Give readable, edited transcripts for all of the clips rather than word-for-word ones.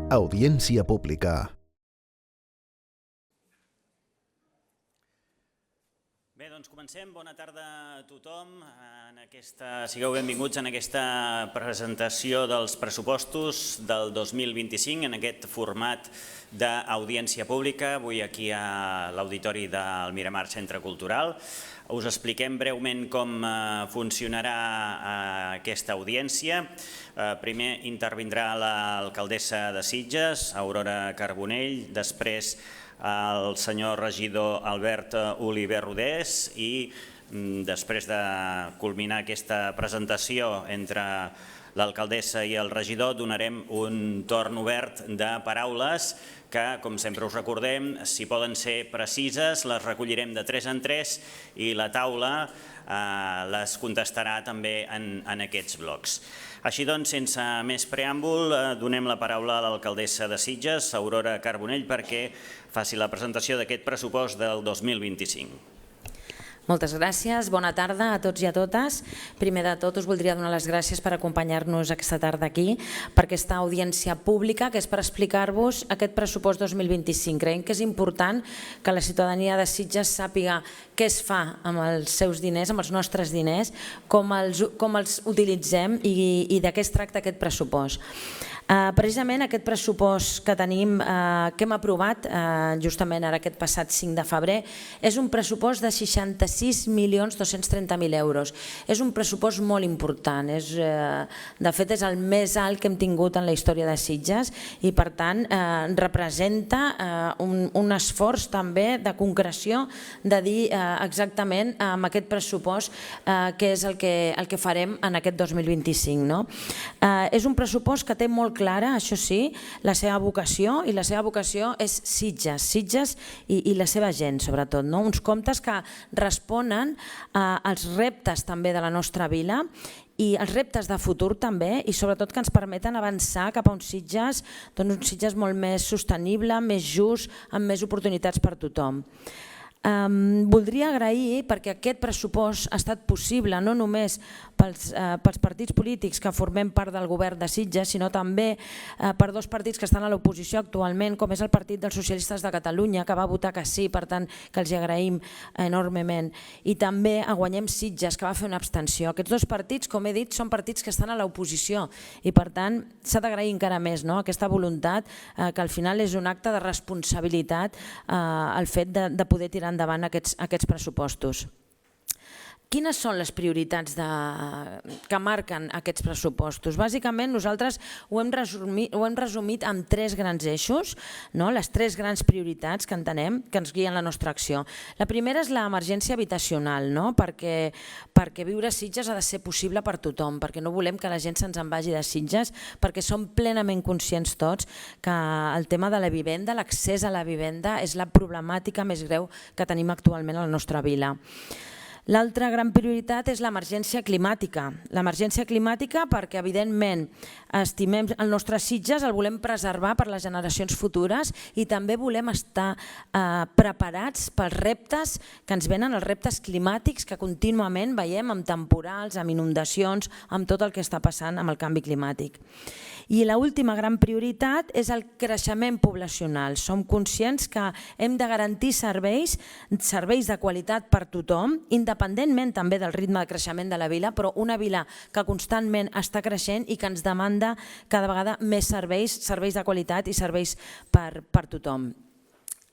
Audiència pública. Bé, doncs comencem. Bona tarda a tothom. Sigueu benvinguts en aquesta presentació dels pressupostos del 2025 en aquest format d'audiència pública, avui aquí a l'auditori del Miramar Centre Cultural. Us expliquem breument com funcionarà aquesta audiència. Primer intervindrà l'alcaldessa de Sitges, Aurora Carbonell, després el senyor regidor Albert Oliver Rodés i després de culminar aquesta presentació entre l'alcaldessa i el regidor donarem un torn obert de paraules que, com sempre us recordem, si poden ser precises, les recollirem de 3 en 3 i la taula les contestarà també en aquests blocs. Així doncs, sense més preàmbul, donem la paraula a l'alcaldessa de Sitges, Aurora Carbonell, perquè faci la presentació d'aquest pressupost del 2025. Moltes gràcies, bona tarda a tots i a totes. Primer de tot us voldria donar les gràcies per acompanyar-nos aquesta tarda aquí per aquesta audiència pública que és per explicar-vos aquest pressupost 2025. Creiem que és important que la ciutadania de Sitges sàpiga què es fa amb els seus diners, amb els nostres diners, com els utilitzem i de què es tracta aquest pressupost. Precisament aquest pressupost que tenim, que hem aprovat justament ara aquest passat 5 de febrer, és un pressupost de 66.230.000 euros. És un pressupost molt important, de fet és el més alt que hem tingut en la història de Sitges i per tant representa un esforç també de concreció de dir exactament amb aquest pressupost què és el que farem en aquest 2025. És un pressupost que té molt clara, això sí, la seva vocació, i la seva vocació és Sitges i la seva gent, sobretot. Uns comptes que responen als reptes també de la nostra vila i els reptes de futur també, i sobretot que ens permeten avançar cap a un Sitges molt més sostenible, més just, amb més oportunitats per tothom. Voldria agrair perquè aquest pressupost ha estat possible no només pels partits polítics que formem part del govern de Sitges, sinó també per dos partits que estan a l'oposició actualment, com és el Partit dels Socialistes de Catalunya, que va votar que sí, per tant que els agraïm enormement, i també a Guanyem Sitges, que va fer una abstenció. Aquests dos partits, com he dit, són partits que estan a l'oposició i per tant s'ha d'agrair encara més aquesta voluntat, que al final és un acte de responsabilitat el fet de poder tirar endavant aquests pressupostos. Quines són les prioritats que marquen aquests pressupostos? Bàsicament nosaltres ho hem resumit en 3 grans eixos, les 3 grans prioritats que entenem que ens guien la nostra acció. La primera és l'emergència habitacional, perquè viure a Sitges ha de ser possible per tothom, perquè no volem que la gent se'ns en vagi de Sitges, perquè som plenament conscients tots que el tema de la vivenda, l'accés a la vivenda, és la problemàtica més greu que tenim actualment a la nostra vila. L'altra gran prioritat és l'emergència climàtica. L'emergència climàtica perquè, evidentment, estimem el nostre Sitges, el volem preservar per les generacions futures i també volem estar preparats pels reptes que ens venen, els reptes climàtics que contínuament veiem amb temporals, amb inundacions, amb tot el que està passant amb el canvi climàtic. I l'última gran prioritat és el creixement poblacional. Som conscients que hem de garantir serveis de qualitat per tothom, independentment també del ritme de creixement de la vila, però una vila que constantment està creixent i que ens demanda cada vegada més serveis de qualitat i serveis per tothom.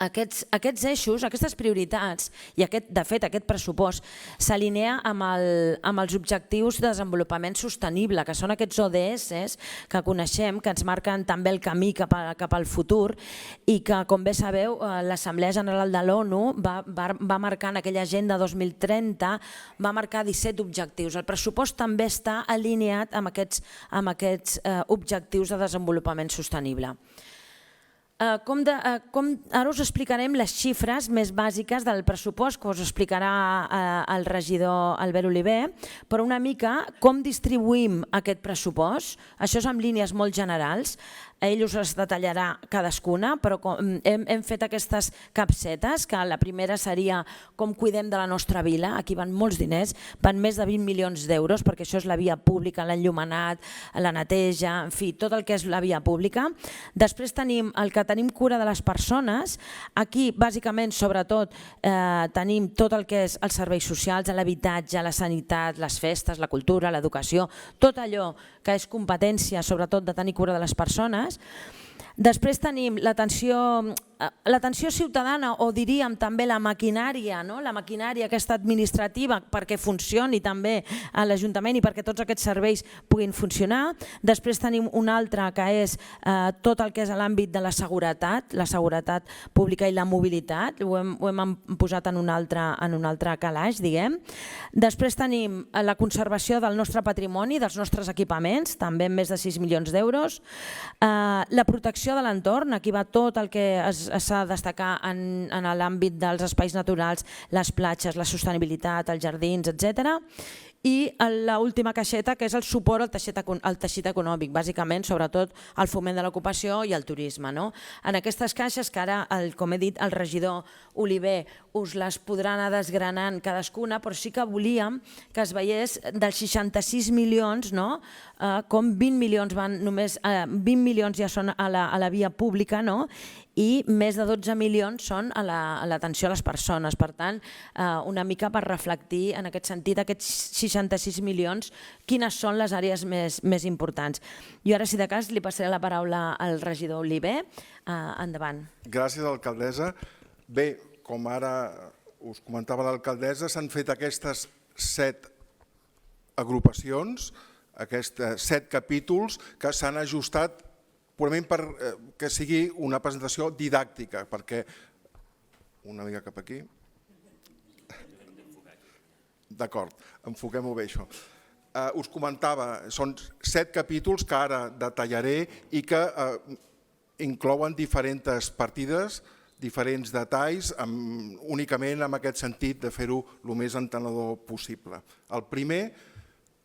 Aquests eixos, aquestes prioritats i de fet aquest pressupost s'alinea amb els objectius de desenvolupament sostenible, que són aquests ODS que coneixem, que ens marquen també el camí cap al futur i que, com bé sabeu, l'Assemblea General de l'ONU va marcar en aquella agenda 2030, va marcar 17 objectius. El pressupost també està alineat amb aquests objectius de desenvolupament sostenible. Ara us explicarem les xifres més bàsiques del pressupost que us explicarà el regidor Albert Oliver, però una mica com distribuïm aquest pressupost, això és en línies molt generals. ell us les detallarà cadascuna, però hem fet aquestes capsetes, que la primera seria com cuidem de la nostra vila. Aquí van molts diners, van més de 20 milions d'euros, perquè això és la via pública, l'enllumenat, la neteja, en fi, tot el que és la via pública. Després tenim el que tenim cura de les persones. Aquí, bàsicament, sobretot, tenim tot el que és els serveis socials, l'habitatge, la sanitat, les festes, la cultura, l'educació, tot allò que és competència, sobretot, de tenir cura de les persones. Després tenim l'atenció ciutadana, o diríem també la maquinària aquesta administrativa, perquè funcioni també a l'Ajuntament i perquè tots aquests serveis puguin funcionar. Després tenim un altre que és tot el que és l'àmbit de la seguretat pública i la mobilitat, ho hem posat en un altre calaix, diguem. Després tenim la conservació del nostre patrimoni, dels nostres equipaments, també amb més de 6 milions d'euros. La protecció de l'entorn, aquí va tot el que s'ha de destacar en l'àmbit dels espais naturals, les platges, la sostenibilitat, els jardins, etc. I l'última caixeta, que és el suport al teixit econòmic, bàsicament, sobretot el foment de l'ocupació i el turisme. En aquestes caixes, que ara, com he dit, el regidor Oliver us les podrà anar desgranant cadascuna, però sí que volíem que es veiés dels 66 milions, com 20 milions ja són a la via pública, i més de 12 milions són a l'atenció a les persones. Per tant, una mica per reflectir en aquest sentit aquests 66 milions, quines són les àrees més importants. Jo ara, si de cas, li passaré la paraula al regidor Oliver. Endavant. Gràcies, alcaldessa. Bé, com ara us comentava l'alcaldessa, s'han fet aquestes 7 agrupacions, aquests 7 capítols que s'han ajustat purament perquè sigui una presentació didàctica, perquè... Una mica cap aquí. D'acord, enfoquem-ho bé, això. Us comentava, són 7 capítols que ara detallaré i que inclouen diferents partides, diferents detalls, únicament en aquest sentit de fer-ho el més entenedor possible. El primer,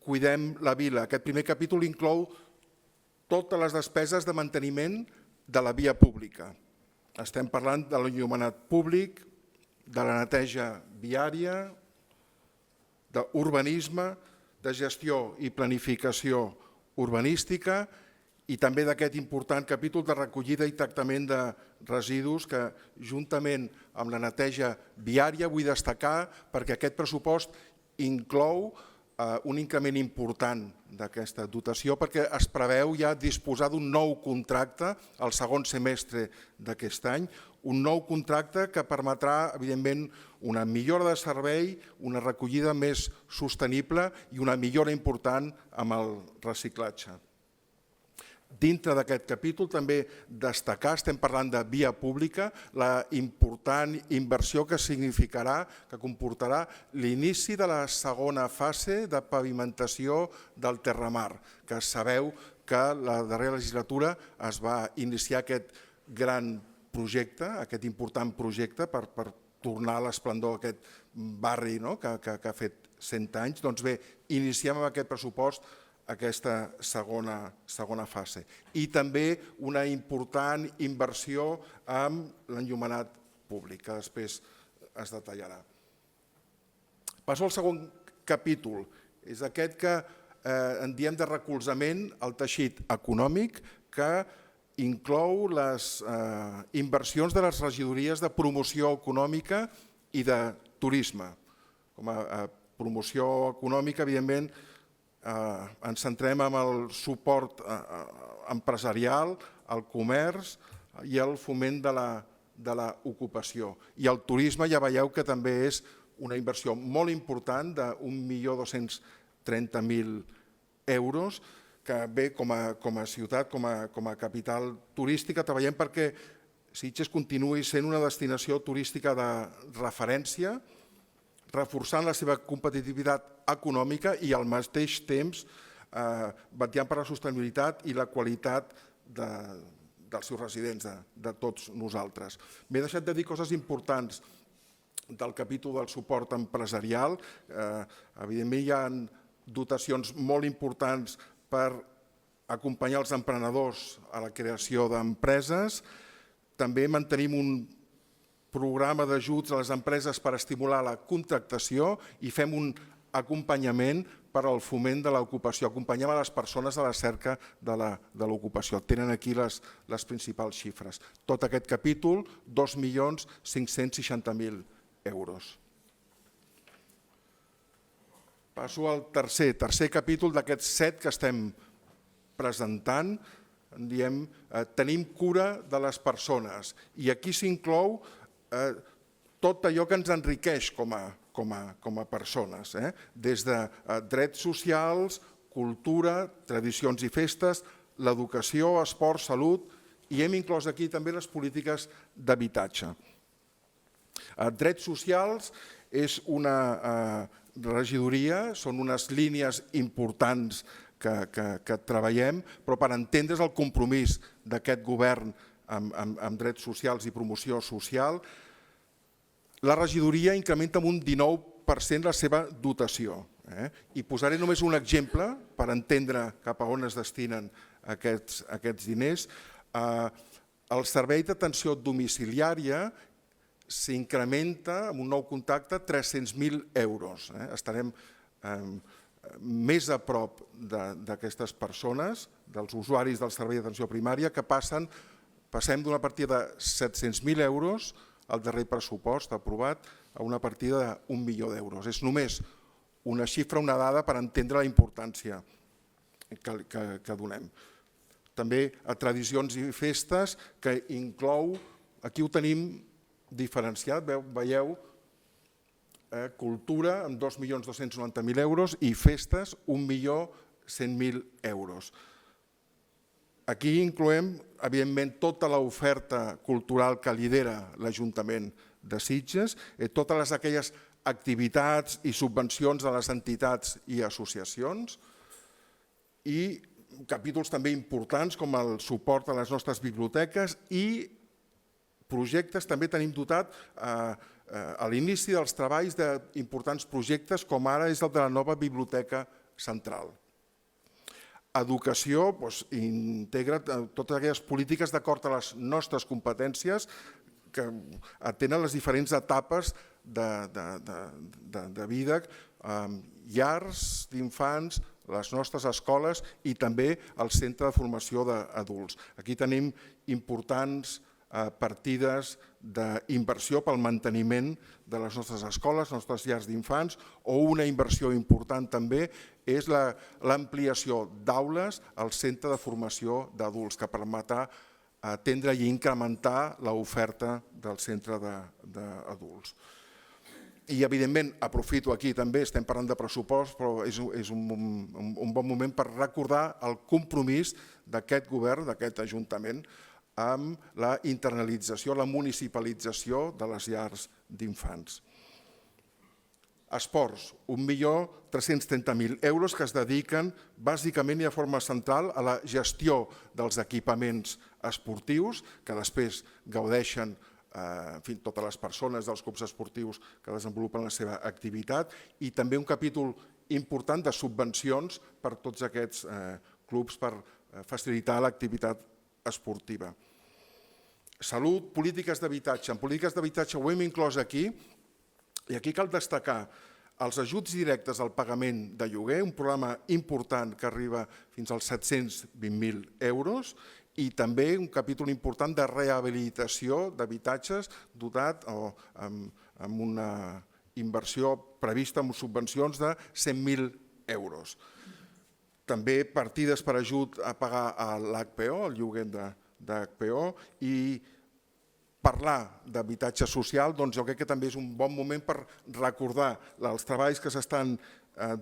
cuidem la vila. Aquest primer capítol inclou totes les despeses de manteniment de la via pública. Estem parlant de l'enllumenat públic, de la neteja viària, d'urbanisme, de gestió i planificació urbanística i també d'aquest important capítol de recollida i tractament de residus que, juntament amb la neteja viària, vull destacar perquè aquest pressupost inclou un increment important d'aquesta dotació perquè es preveu ja disposar d'un nou contracte al segon semestre d'aquest any, un nou contracte que permetrà, evidentment, una millora de servei, una recollida més sostenible i una millora important amb el reciclatge. Dintre d'aquest capítol també destacar, estem parlant de via pública, la important inversió que significarà, que comportarà l'inici de la segona fase de pavimentació del Terramar, que sabeu que la darrera legislatura es va iniciar aquest gran projecte, aquest important projecte per tornar a l'esplendor d'aquest barri que ha fet 100 anys. Doncs bé, iniciem amb aquest pressupost aquesta segona fase. I també una important inversió amb l'enllumenat públic, que després es detallarà. Passo al segon capítol. És aquest que en diem de recolzament al teixit econòmic, que inclou les inversions de les regidories de promoció econòmica i de turisme. Com a promoció econòmica, evidentment, ens centrem en el suport empresarial, el comerç i el foment de l'ocupació. I el turisme ja veieu que també és una inversió molt important de 1.230.000 euros, que bé, com a ciutat, com a capital turística, treballem perquè Sitges continuï sent una destinació turística de referència, reforçant la seva competitivitat econòmica i al mateix temps vetllant per la sostenibilitat i la qualitat dels seus residents, de tots nosaltres. M'he deixat de dir coses importants del capítol del suport empresarial. Evidentment hi ha dotacions molt importants per acompanyar els emprenedors a la creació d'empreses. També mantenim un programa d'ajuts a les empreses per estimular la contractació i fem un acompanyament per al foment de l'ocupació. Acompanyem a les persones a la cerca de l'ocupació. Tenen aquí les principals xifres. Tot aquest capítol, 2.560.000 euros. Passo al tercer capítol d'aquests 7 que estem presentant. Diem, tenim cura de les persones. I aquí s'inclou tot allò que ens enriqueix com a persones, des de drets socials, cultura, tradicions i festes, l'educació, esport, salut, i hem inclòs aquí també les polítiques d'habitatge. Drets socials és una regidoria, són unes línies importants que treballem, però per entendre's el compromís d'aquest govern amb drets socials i promoció social, la regidoria incrementa en un 19% la seva dotació. I posaré només un exemple per entendre cap a on es destinen aquests diners. El servei d'atenció domiciliària s'incrementa amb un nou contacte 300.000 euros. Estarem més a prop d'aquestes persones, dels usuaris del servei d'atenció primària, que passem d'una partida de 700.000 euros al darrer pressupost aprovat a una partida d'1 milió d'euros. És només una xifra, una dada per entendre la importància que donem. També a tradicions i festes, que inclou, aquí ho tenim diferenciat, veieu, cultura amb 2.290.000 euros i festes 1.100.000 euros. Aquí incloem, evidentment, tota l'oferta cultural que lidera l'Ajuntament de Sitges, totes aquelles activitats i subvencions de les entitats i associacions i capítols també importants com el suport a les nostres biblioteques i projectes. També tenim dotat a l'inici dels treballs d'importants projectes com ara és el de la nova Biblioteca Central. Educació integra totes aquelles polítiques d'acord a les nostres competències que atenen les diferents etapes de vida, llars d'infants, les nostres escoles i també el centre de formació d'adults. Aquí tenim importants partides d'inversió pel manteniment de les nostres escoles, les nostres llars d'infants, o una inversió important també és l'ampliació d'aules al centre de formació d'adults, que permetrà atendre i incrementar l'oferta del centre d'adults. I, evidentment, aprofito aquí també, estem parlant de pressupost, però és un bon moment per recordar el compromís d'aquest govern, d'aquest Ajuntament, amb la internalització, la municipalització de les llars d'infants. Esports, 1.330.000 euros que es dediquen bàsicament i de forma central a la gestió dels equipaments esportius que després gaudeixen totes les persones dels clubs esportius que desenvolupen la seva activitat i també un capítol important de subvencions per a tots aquests clubs per facilitar l'activitat esportiva. Salut, polítiques d'habitatge. En polítiques d'habitatge ho hem inclòs aquí i aquí cal destacar els ajuts directes al pagament de lloguer, un programa important que arriba fins als 720.000 euros i també un capítol important de rehabilitació d'habitatges dotat amb una inversió prevista amb subvencions de 100.000 euros. També partides per ajut a pagar a l'HPO, el lloguer d'HPO, i parlar d'habitatge social, doncs jo crec que també és un bon moment per recordar els treballs que s'estan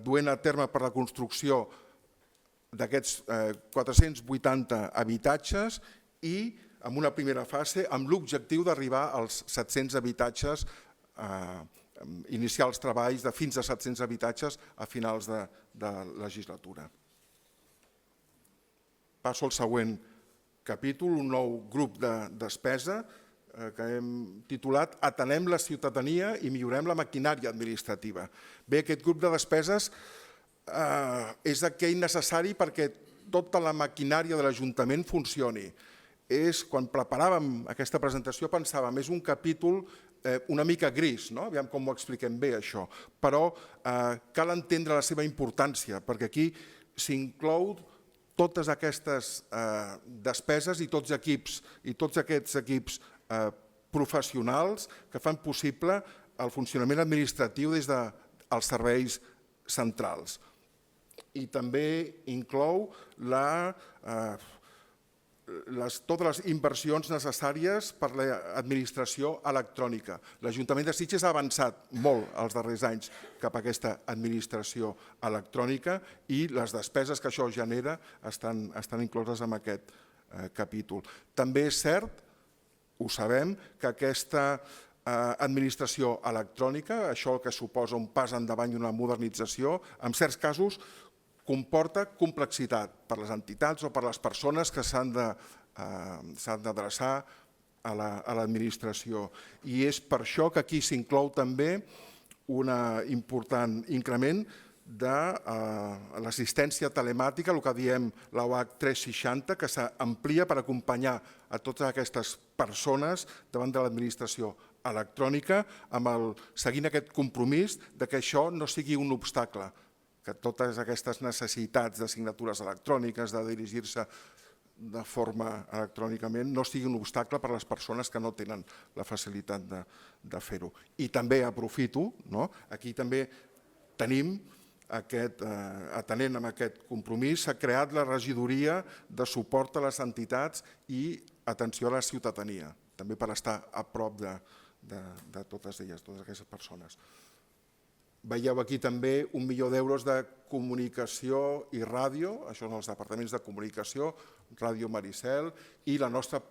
duent a terme per la construcció d'aquests 480 habitatges i en una primera fase amb l'objectiu d'arribar als 700 habitatges, iniciar els treballs de fins a 700 habitatges a finals de legislatura. Passo al següent capítol, un nou grup de despesa que hem titulat Atenem la ciutadania i millorem la maquinària administrativa. Bé, aquest grup de despeses és aquell necessari perquè tota la maquinària de l'Ajuntament funcioni. Quan preparàvem aquesta presentació pensàvem, és un capítol una mica gris, no? Aviam com ho expliquem bé això, però cal entendre la seva importància, perquè aquí s'inclou totes aquestes despeses i tots aquests equips professionals que fan possible el funcionament administratiu des dels serveis centrals. I també inclou totes les inversions necessàries per a l'administració electrònica. L'Ajuntament de Sitges ha avançat molt els darrers anys cap a aquesta administració electrònica i les despeses que això genera estan incloses en aquest capítol. També és cert, ho sabem, que aquesta administració electrònica, això que suposa un pas endavant i una modernització, en certs casos comporta complexitat per les entitats o per les persones que s'han d'adreçar a l'administració. I és per això que aquí s'inclou també un important increment de l'assistència telemàtica, el que diem la UAC 360, que s'amplia per acompanyar a totes aquestes persones davant de l'administració electrònica, seguint aquest compromís que això no sigui un obstacle, que totes aquestes necessitats de signatures electròniques, de dirigir-se de forma electrònicament, no sigui un obstacle per a les persones que no tenen la facilitat de fer-ho. I també aprofito, aquí també tenim, atenent a aquest compromís, s'ha creat la regidoria de suport a les entitats i atenció a la ciutadania, també per estar a prop de totes elles, totes aquestes persones. Veieu aquí també 1 milió d'euros de comunicació i ràdio, això són els departaments de comunicació, Ràdio Maricel, i la nostra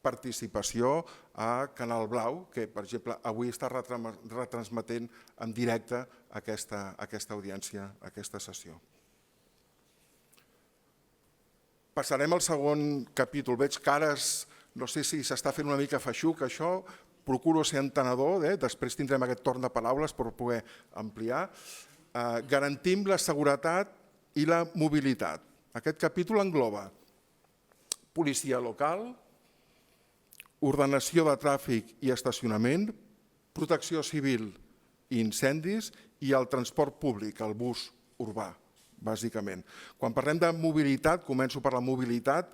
participació a Canal Blau, que, per exemple, avui està retransmetent en directe aquesta audiència, aquesta sessió. Passarem al segon capítol. Veig cares, no sé si s'està fent una mica feixuc això, procuro ser entenedor, després tindrem aquest torn de paraules per poder ampliar. Garantim la seguretat i la mobilitat. Aquest capítol engloba policia local, ordenació de tràfic i estacionament, protecció civil i incendis i el transport públic, el bus urbà, bàsicament. Quan parlem de mobilitat, començo per la mobilitat,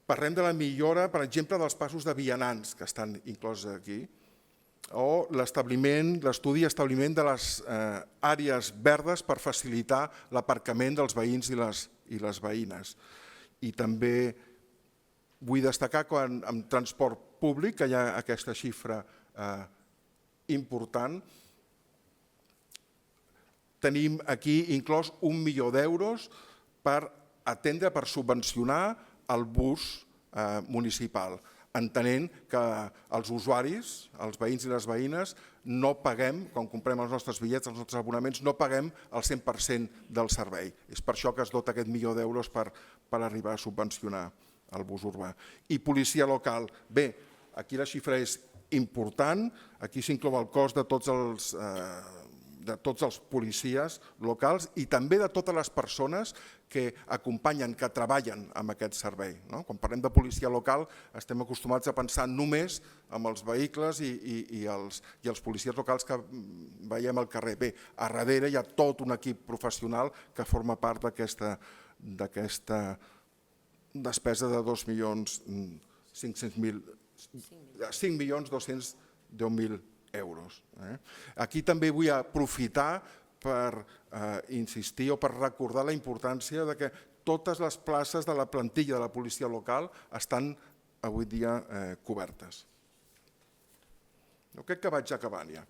parlem de la millora, per exemple, dels passos de vianants que estan inclosos aquí, o l'estudi i establiment de les àrees verdes per facilitar l'aparcament dels veïns i les veïnes. I també vull destacar que en transport públic, que hi ha aquesta xifra important, tenim aquí inclòs 1 milió d'euros per atendre, per subvencionar el bus municipal, entenent que els usuaris, els veïns i les veïnes, no paguem, quan comprem els nostres bitllets, els nostres abonaments, no paguem el 100% del servei. És per això que es dota aquest milió d'euros per arribar a subvencionar el bus urbà. I policia local. Bé, aquí la xifra és important, aquí s'inclou el cost de tots els policies locals i també de totes les persones que acompanyen, que treballen amb aquest servei. Quan parlem de policia local estem acostumats a pensar només en els vehicles i els policies locals que veiem al carrer. Bé, a darrere hi ha tot un equip professional que forma part d'aquesta despesa de 5.210.000 euros. Aquí també vull aprofitar per insistir o per recordar la importància que totes les places de la plantilla de la policia local estan avui dia cobertes. Jo crec que vaig acabant ja.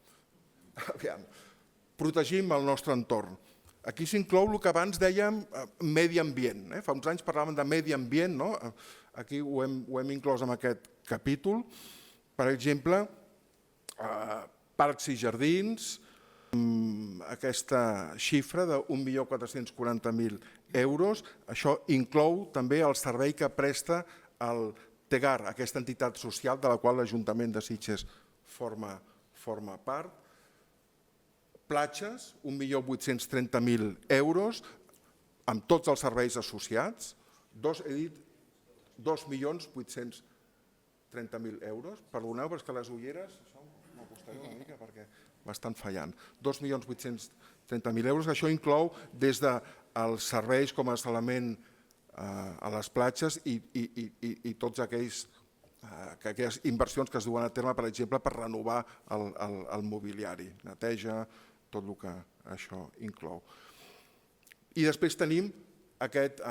Protegim el nostre entorn. Aquí s'inclou el que abans dèiem medi ambient. Fa uns anys parlàvem de medi ambient, aquí ho hem inclòs en aquest capítol. Per exemple, parcs i jardins, aquesta xifra de 1.440.000 euros, això inclou també el servei que presta el TEGAR, aquesta entitat social de la qual l'Ajuntament de Sitges forma part. Platges, 1.830.000 euros, amb tots els serveis associats, he dit 2.830.000 euros. Perdoneu, però és que les ulleres m'acostaré una mica perquè m'estan fallant. 2.830.000 euros, que això inclou des dels serveis com a element a les platges i tots aquelles inversions que es duen a terme, per exemple, per renovar el mobiliari, neteja, tot el que això inclou. I després tenim aquest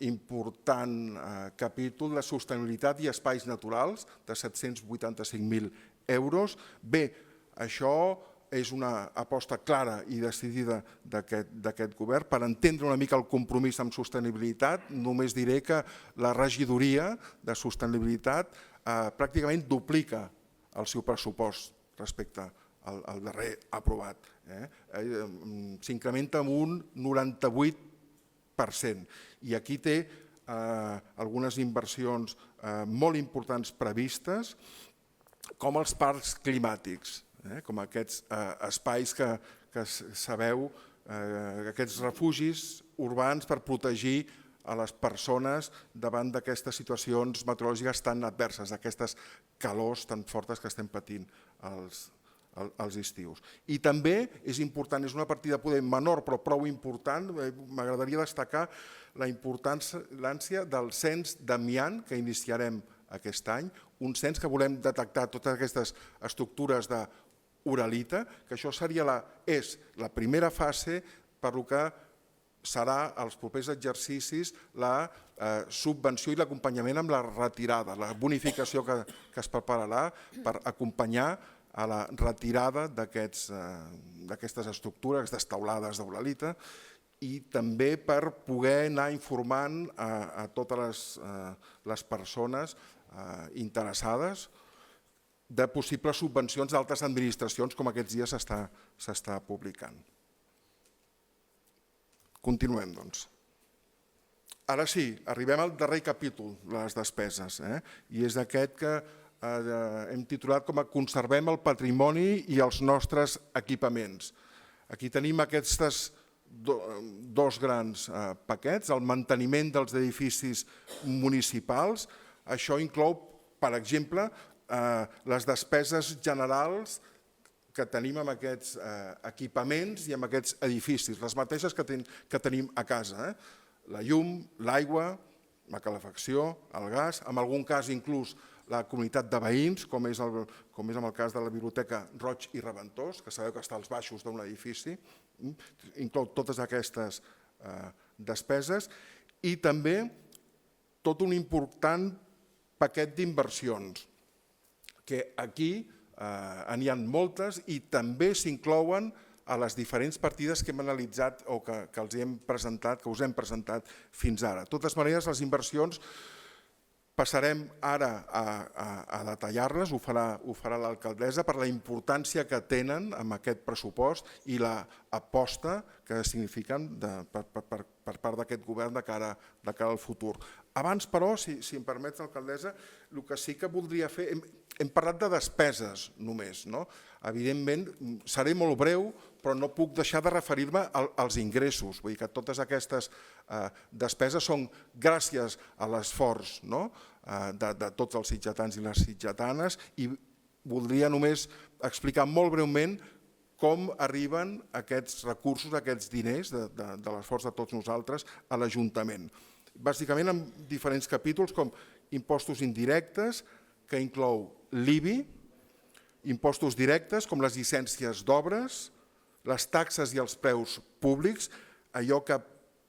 important capítol de sostenibilitat i espais naturals de 785.000 euros. Bé, això és una aposta clara i decidida d'aquest govern. Per entendre una mica el compromís amb sostenibilitat, només diré que la regidoria de sostenibilitat pràcticament duplica el seu pressupost respecte al darrer aprovat. S'incrementa amb un 98%. I aquí té algunes inversions molt importants previstes, com els parcs climàtics, com aquests espais que sabeu, aquests refugis urbans per protegir a les persones davant d'aquestes situacions meteorològiques tan adverses, aquestes calors tan fortes que estem patint als estius. I també és important, és una partida poder menor però prou important, m'agradaria destacar la importància del cens d'amiant que iniciarem aquest any, un cens que volem detectar totes aquestes estructures d'uralita, que això és la primera fase per el que serà als propers exercicis la subvenció i l'acompanyament amb la retirada, la bonificació que es prepararà per acompanyar a la retirada d'aquestes estructures, aquestes teulades d'uralita, i també per poder anar informant a totes les persones interessades de possibles subvencions d'altres administracions, com aquests dies s'està publicant. Continuem, doncs. Ara sí, arribem al darrer capítol de les despeses, i és aquest que hem titulat com a Conservem el patrimoni i els nostres equipaments. Aquí tenim aquests dos grans paquets, el manteniment dels edificis municipals. Això inclou, per exemple, les despeses generals que tenim amb aquests equipaments i amb aquests edificis, les mateixes que tenim a casa. La llum, l'aigua, la calefacció, el gas, en algun cas inclús la comunitat de veïns, com és en el cas de la Biblioteca Roig i Reventós, que sabeu que està als baixos d'un edifici, inclou totes aquestes despeses, i també tot un important paquet d'inversions, que aquí n'hi ha moltes i també s'inclouen a les diferents partides que hem analitzat o que els hem presentat, que us hem presentat fins ara. De totes maneres, les inversions passarem ara a detallar-les, ho farà l'alcaldessa, per la importància que tenen amb aquest pressupost i l'aposta que signifiquen per part d'aquest govern de cara al futur. Abans, però, si em permets, alcaldessa, el que sí que voldria fer... Hem parlat de despeses només, no? Evidentment, seré molt breu, però no puc deixar de referir-me als ingressos. Vull dir que totes aquestes despeses són gràcies a l'esforç de tots els sitgetans i les sitgetanes, i voldria només explicar molt breument com arriben aquests recursos, aquests diners de l'esforç de tots nosaltres a l'Ajuntament. Bàsicament en diferents capítols com impostos indirectes, que inclou l'IBI, impostos directes com les llicències d'obres, les taxes i els preus públics, allò que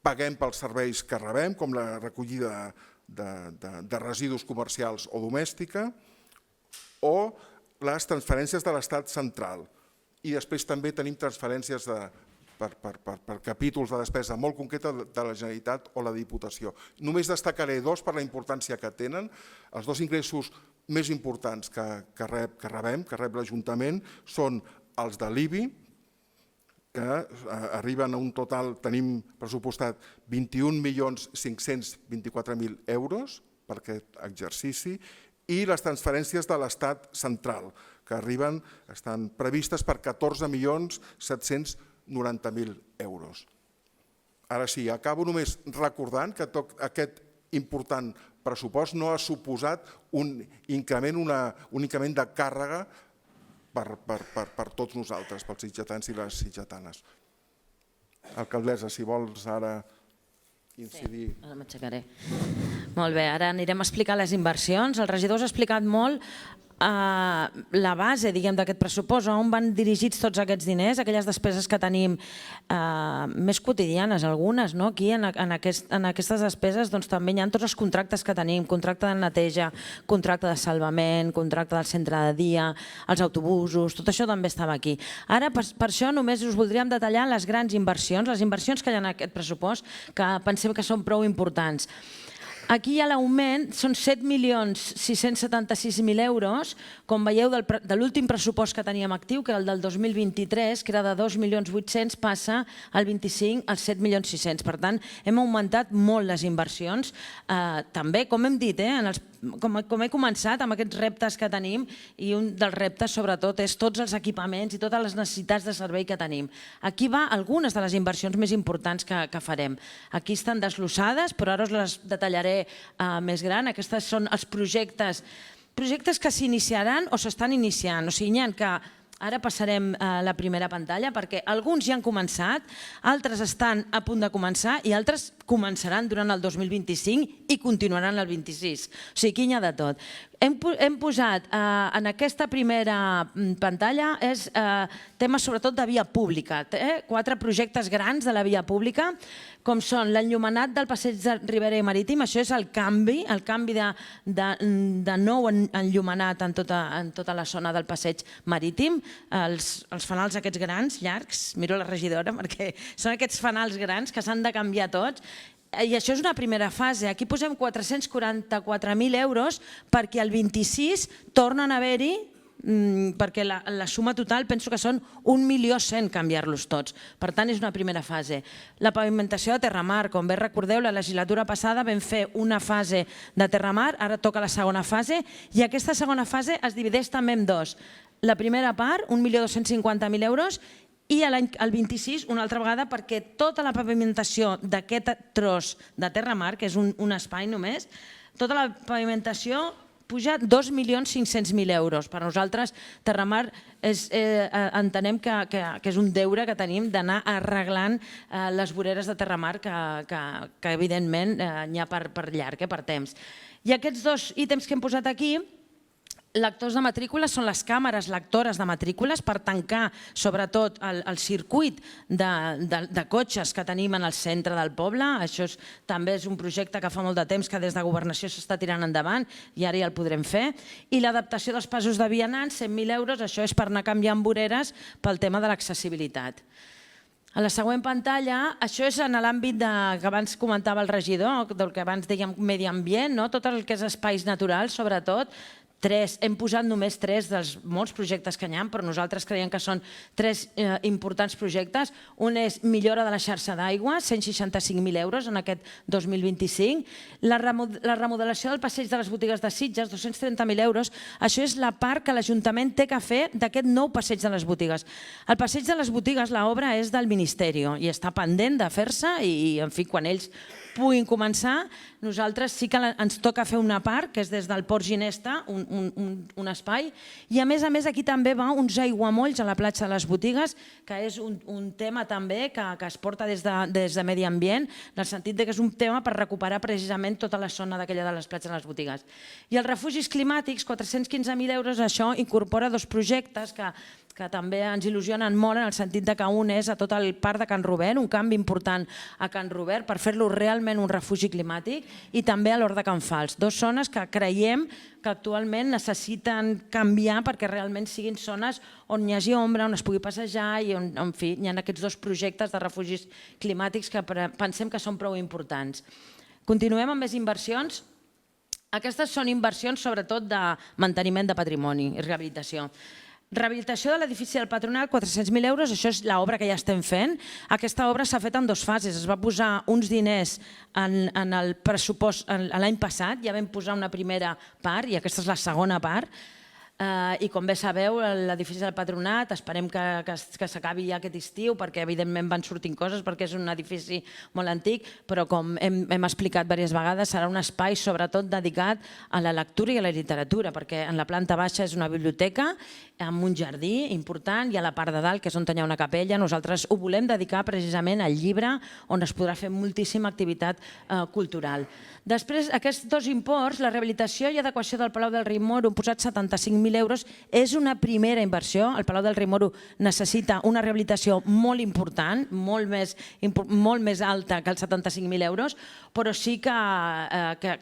paguem pels serveis que rebem, com la recollida de residus comercials o domèstica, o les transferències de l'Estat central. I després també tenim transferències per capítols de despesa molt concreta de la Generalitat o la Diputació. Només destacaré dos per la importància que tenen. Els dos ingressos més importants que rep l'Ajuntament, són els de l'IBI, que arriben a un total, tenim pressupostat 21.524.000 euros per aquest exercici, i les transferències de l'Estat central, que estan previstes per 14.790.000 euros. Ara sí, acabo només recordant que tot aquest important pressupost no ha suposat un increment de càrrega per tots nosaltres, pels sitgetans i les sitgetanes. Alcaldessa, si vols ara incidir. Sí, ara m'aixecaré. Molt bé, ara anirem a explicar les inversions. El regidor us ha explicat molt la base d'aquest pressupost, on van dirigits tots aquests diners, aquelles despeses que tenim més quotidianes, algunes. Aquí en aquestes despeses també hi ha tots els contractes que tenim, contracte de neteja, contracte de salvament, contracte del centre de dia, els autobusos, tot això també estava aquí. Ara, per això, només us voldríem detallar les grans inversions, les inversions que hi ha en aquest pressupost, que pensem que són prou importants. Aquí hi ha l'augment, són 7.676.000 euros, com veieu, de l'últim pressupost que teníem actiu, que era el del 2023, que era de 2.800.000, passa al 25 als 7.600.000. Per tant, hem augmentat molt les inversions. També, com hem dit, com he començat amb aquests reptes que tenim, i un dels reptes, sobretot, és tots els equipaments i totes les necessitats de servei que tenim. Aquí va algunes de les inversions més importants que farem. Aquí estan desglossades, però ara us les detallaré més gran. Aquests són els projectes que s'iniciaran o s'estan iniciant. O sigui, n'hi ha que ara passarem a la primera pantalla perquè alguns ja han començat, altres estan a punt de començar i altres començaran durant el 2025 i continuaran el 26. O sigui, aquí n'hi ha de tot. Hem posat en aquesta primera pantalla temes sobretot de via pública. 4 projectes grans de la via pública, com són l'enllumenat del passeig de Ribera i Marítim, això és el canvi de nou enllumenat en tota la zona del passeig marítim, els fanals aquests grans, llargs, miro la regidora perquè són aquests fanals grans que s'han de canviar tots. I això és una primera fase. Aquí posem 444.000 euros perquè el 26 tornen a haver-hi, perquè la suma total penso que són 1.100.000 canviar-los tots. Per tant, és una primera fase. La pavimentació de Terramar, com bé recordeu, la legislatura passada vam fer una fase de Terramar, ara toca la segona fase, i aquesta segona fase es divideix també en dos. La primera part, 1.250.000 euros, i el 26, una altra vegada, perquè tota la pavimentació d'aquest tros de Terramar, que és un espai només, tota la pavimentació puja 2.500.000 euros. Per nosaltres, Terramar, entenem que és un deure que tenim d'anar arreglant les voreres de Terramar, que evidentment n'hi ha per llarg, per temps. I aquests dos ítems que hem posat aquí, lectors de matrícules, són les càmeres lectores de matrícules per tancar sobretot el circuit de cotxes que tenim en el centre del poble. Això també és un projecte que fa molt de temps que des de Governació s'està tirant endavant i ara ja el podrem fer. I l'adaptació dels passos de vianants, 100.000 euros, això és per anar canviant voreres pel tema de l'accessibilitat. A la següent pantalla, això és en l'àmbit que abans comentava el regidor, del que abans dèiem medi ambient, tot el que és espais naturals, sobretot. Hem posat només 3 dels molts projectes que hi ha, però nosaltres creiem que són 3 importants projectes. Un és millora de la xarxa d'aigua, 165.000 euros en aquest 2025. La remodelació del passeig de les botigues de Sitges, 230.000 euros. Això és la part que l'Ajuntament té que fer d'aquest nou passeig de les botigues. El passeig de les botigues, l'obra és del Ministeri i està pendent de fer-se i, en fi, quan ells puguin començar, nosaltres sí que ens toca fer una part, que és des del Port Ginesta, un espai, i a més aquí també va uns aiguamolls a la platja de les botigues, que és un tema també que es porta des de Medi Ambient, en el sentit que és un tema per recuperar precisament tota la zona d'aquella de les platges de les botigues. I els refugis climàtics, 415.000 euros, això incorpora 2 projectes que també ens il·lusionen molt, en el sentit que un és a tot el parc de Can Robert, un canvi important a Can Robert per fer-lo realment un refugi climàtic, i també a l'Hort de Can Fals, 2 zones que creiem que actualment necessiten canviar perquè realment siguin zones on hi hagi ombra, on es pugui passejar i on, en fi, hi ha aquests 2 projectes de refugis climàtics que pensem que són prou importants. Continuem amb més inversions. Aquestes són inversions sobretot de manteniment de patrimoni i rehabilitació. Rehabilitació de l'edifici del Patronat, 400.000 euros, això és l'obra que ja estem fent. Aquesta obra s'ha fet en 2 fases. Es va posar uns diners en el pressupost l'any passat, ja vam posar una primera part i aquesta és la segona part. I com bé sabeu, l'edifici del Patronat esperem que s'acabi ja aquest estiu, perquè evidentment van sortint coses, perquè és un edifici molt antic, però com hem explicat diverses vegades, serà un espai sobretot dedicat a la lectura i a la literatura, perquè en la planta baixa és una biblioteca amb un jardí important i a la part de dalt, que és on hi ha una capella, nosaltres ho volem dedicar precisament al llibre, on es podrà fer moltíssima activitat cultural. Després, aquests dos imports, la rehabilitació i adequació del Palau del Rei Moro, han posat 75.000 euros, és una primera inversió. El Palau del Rei Moro necessita una rehabilitació molt important, molt més alta que els 75.000 euros, però sí que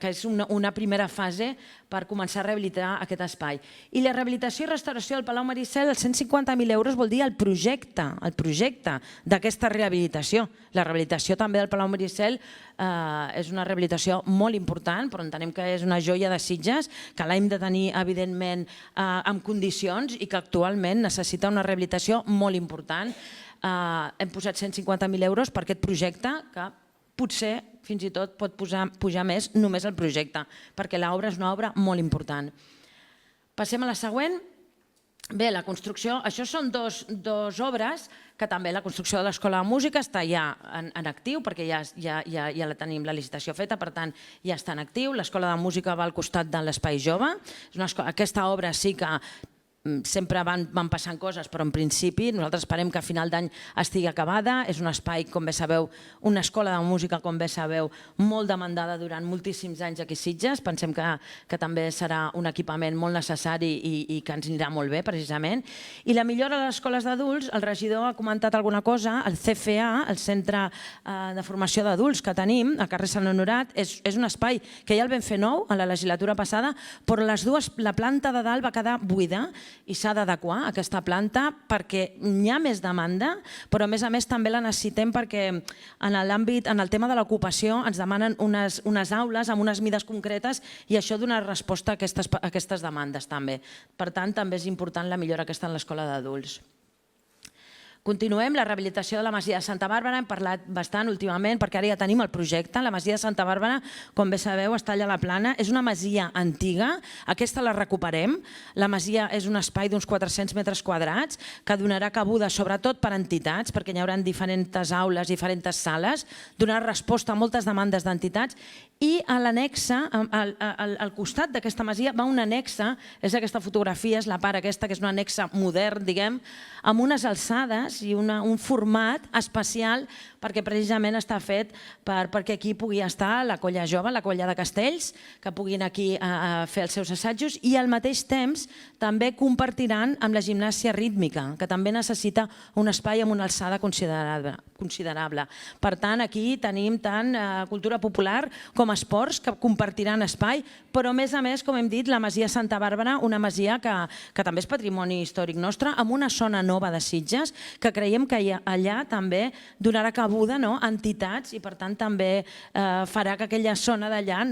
és una primera fase per començar a rehabilitar aquest espai. I la rehabilitació i restauració del Palau Maricel, els 150.000 euros vol dir el projecte d'aquesta rehabilitació. La rehabilitació també del Palau Maricel és una rehabilitació molt important, però entenem que és una joia de Sitges, que l'hem de tenir, evidentment, en condicions i que actualment necessita una rehabilitació molt important. Hem posat 150.000 euros per aquest projecte, que potser fins i tot pot pujar més només el projecte, perquè l'obra és una obra molt important. Passem a la següent. Bé, la construcció, això són dues obres, que també la construcció de l'Escola de Música està ja en actiu, perquè ja la tenim la licitació feta, per tant ja està en actiu. L'Escola de Música va al costat de l'Espai Jove. Aquesta obra sí que sempre van passant coses, però en principi nosaltres esperem que a final d'any estigui acabada. És un espai, com bé sabeu, una escola de música, com bé sabeu, molt demandada durant moltíssims anys aquí a Sitges. Pensem que també serà un equipament molt necessari i que ens anirà molt bé, precisament. I la millora de les escoles d'adults, el regidor ha comentat alguna cosa, el CFA, el Centre de Formació d'Adults que tenim, a carrer Sant Honorat, és un espai que ja el vam fer nou a la legislatura passada, però la planta de dalt va quedar buida i s'ha d'adequar aquesta planta perquè hi ha més demanda, però a més també la necessitem perquè en el tema de l'ocupació ens demanen unes aules amb unes mides concretes i això dona resposta a aquestes demandes també. Per tant, també és important la millora aquesta en l'escola d'adults. Continuem, la rehabilitació de la Masia de Santa Bàrbara, hem parlat bastant últimament perquè ara ja tenim el projecte. La Masia de Santa Bàrbara, com bé sabeu, està allà a la Plana, és una masia antiga, aquesta la recuperem. La masia és un espai d'uns 400 metres quadrats que donarà cabuda sobretot per entitats, perquè hi haurà diferents aules, diferents sales, donarà resposta a moltes demandes d'entitats i a l'annexa, al costat d'aquesta masia va una annexa, és aquesta fotografia, és la part aquesta que és una annexa modern, diguem, amb unes alçades i un format especial perquè precisament està fet perquè aquí pugui estar la colla jove, la colla de Castells, que puguin aquí fer els seus assajos i al mateix temps també compartiran amb la gimnàsia rítmica, que també necessita un espai amb una alçada considerable. Per tant, aquí tenim tant cultura popular com esports que compartiran espai, però a més, com hem dit, la Masia Santa Bàrbara, una masia que també és patrimoni històric nostre, amb una zona nova de Sitges, que creiem que allà també donarà cabuda a entitats i per tant també farà que aquella zona d'allà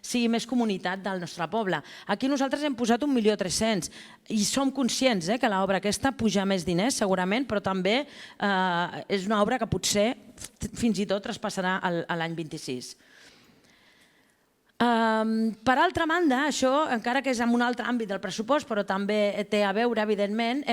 sigui més comunitat del nostre poble. Aquí nosaltres hem posat 1.300.000 i som conscients que l'obra aquesta puja més diners segurament, però també és una obra que potser fins i tot traspassarà l'any 26. Per altra banda, això, encara que és en un altre àmbit del pressupost, però també té a veure, evidentment,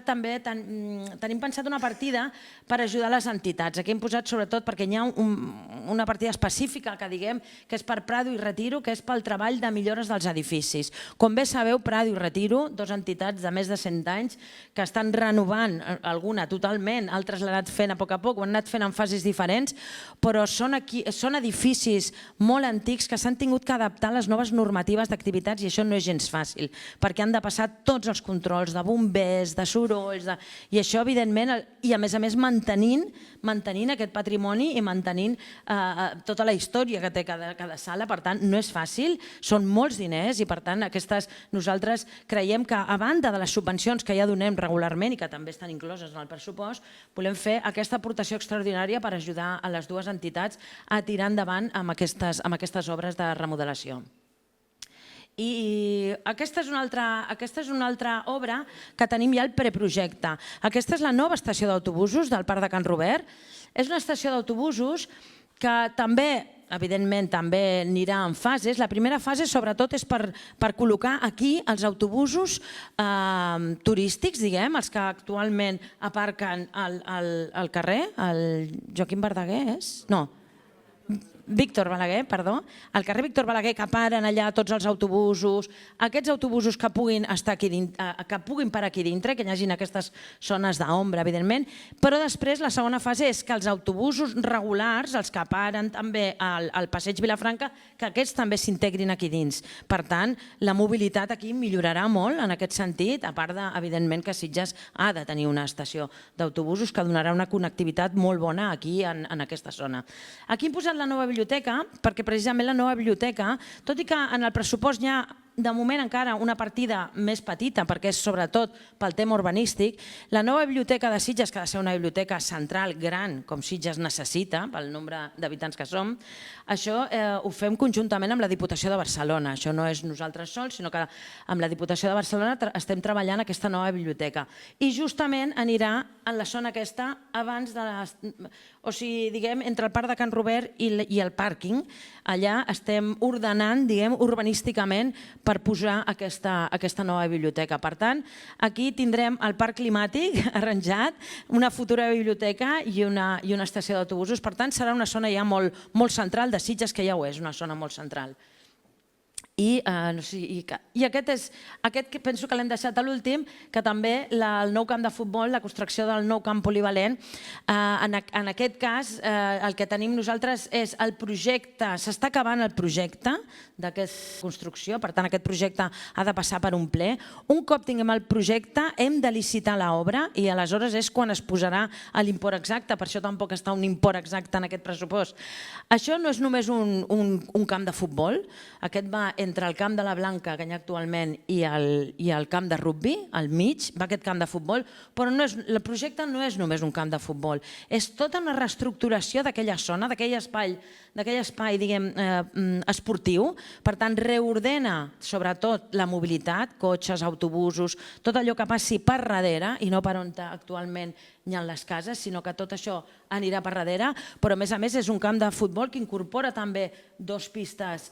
tenim pensat una partida per ajudar les entitats. Aquí hem posat sobretot perquè hi ha una partida específica que diguem que és per Prado i Retiro, que és pel treball de millores dels edificis. Com bé sabeu, Prado i Retiro, dues entitats de més de 100 anys que estan renovant, alguna totalment, altres l'han anat fent a poc, ho han anat fent en fases diferents, però són edificis molt antics que s'han tingut que adaptar a les noves normatives d'activitats i això no és gens fàcil, perquè han de passar tots els controls de bombers, de sorolls, i això evidentment, i a més mantenint aquest patrimoni i mantenint tota la història que té cada sala, per tant no és fàcil, són molts diners i per tant nosaltres creiem que a banda de les subvencions que ja donem regularment i que també estan incloses en el pressupost, volem fer aquesta aportació extraordinària per ajudar a les dues entitats a tirar endavant amb aquestes obres de remodelació. I aquesta és una altra obra que tenim ja al preprojecte. Aquesta és la nova estació d'autobusos del Parc de Can Robert. És una estació d'autobusos que també evidentment, també anirà en fases. La primera fase, sobretot, és per col·locar aquí els autobusos turístics, diguem, els que actualment aparquen al carrer, el Joaquim Verdaguer és? No. Víctor Balaguer, perdó, al carrer Víctor Balaguer, que paren allà tots els autobusos, aquests autobusos que puguin estar aquí que puguin parar aquí dintre, que hi hagin aquestes zones d'ombra, evidentment, però després la segona fase és que els autobusos regulars, els que paren també al passeig Vilafranca, que aquests també s'integrin aquí dins. Per tant, la mobilitat aquí millorarà molt en aquest sentit, a part de, evidentment, que Sitges ha de tenir una estació d'autobusos que donarà una connectivitat molt bona aquí en aquesta zona. Aquí hem posat la nova biblioteca, perquè precisament la nova biblioteca, tot i que en el pressupost hi ha de moment encara una partida més petita, perquè és sobretot pel tema urbanístic, la nova biblioteca de Sitges, que ha de ser una biblioteca central gran, com Sitges necessita, pel nombre d'habitants que som, això ho fem conjuntament amb la Diputació de Barcelona. Això no és nosaltres sols, sinó que amb la Diputació de Barcelona estem treballant aquesta nova biblioteca. I justament anirà en la zona aquesta abans de les... O sigui, diguem, entre el Parc de Can Robert i el pàrquing. Allà estem ordenant, diguem, urbanísticament per posar aquesta nova biblioteca. Per tant, aquí tindrem el parc climàtic arranjat, una futura biblioteca i una estació d'autobusos. Per tant, serà una zona ja molt central de Sitges, que ja ho és, una zona molt central. I aquest penso que l'hem deixat a l'últim, que també el nou camp de futbol, la construcció del nou camp polivalent, en aquest cas el que tenim nosaltres és el projecte, s'està acabant el projecte d'aquesta construcció, per tant aquest projecte ha de passar per un ple. Un cop tinguem el projecte hem de licitar l'obra i aleshores és quan es posarà l'import exacte, per això tampoc està un import exacte en aquest pressupost. Això no és només un camp de futbol, aquest va entre el camp de la Blanca, que hi ha actualment, i el camp de rugbi, al mig, va aquest camp de futbol, però el projecte no és només un camp de futbol, és tota una reestructuració d'aquella zona, d'aquell espai, diguem, esportiu. Per tant, reordena sobretot la mobilitat, cotxes, autobusos, tot allò que passi per darrere i no per on actualment hi ha les cases, sinó que tot això anirà per darrere, però a més és un camp de futbol que incorpora també 2 pistes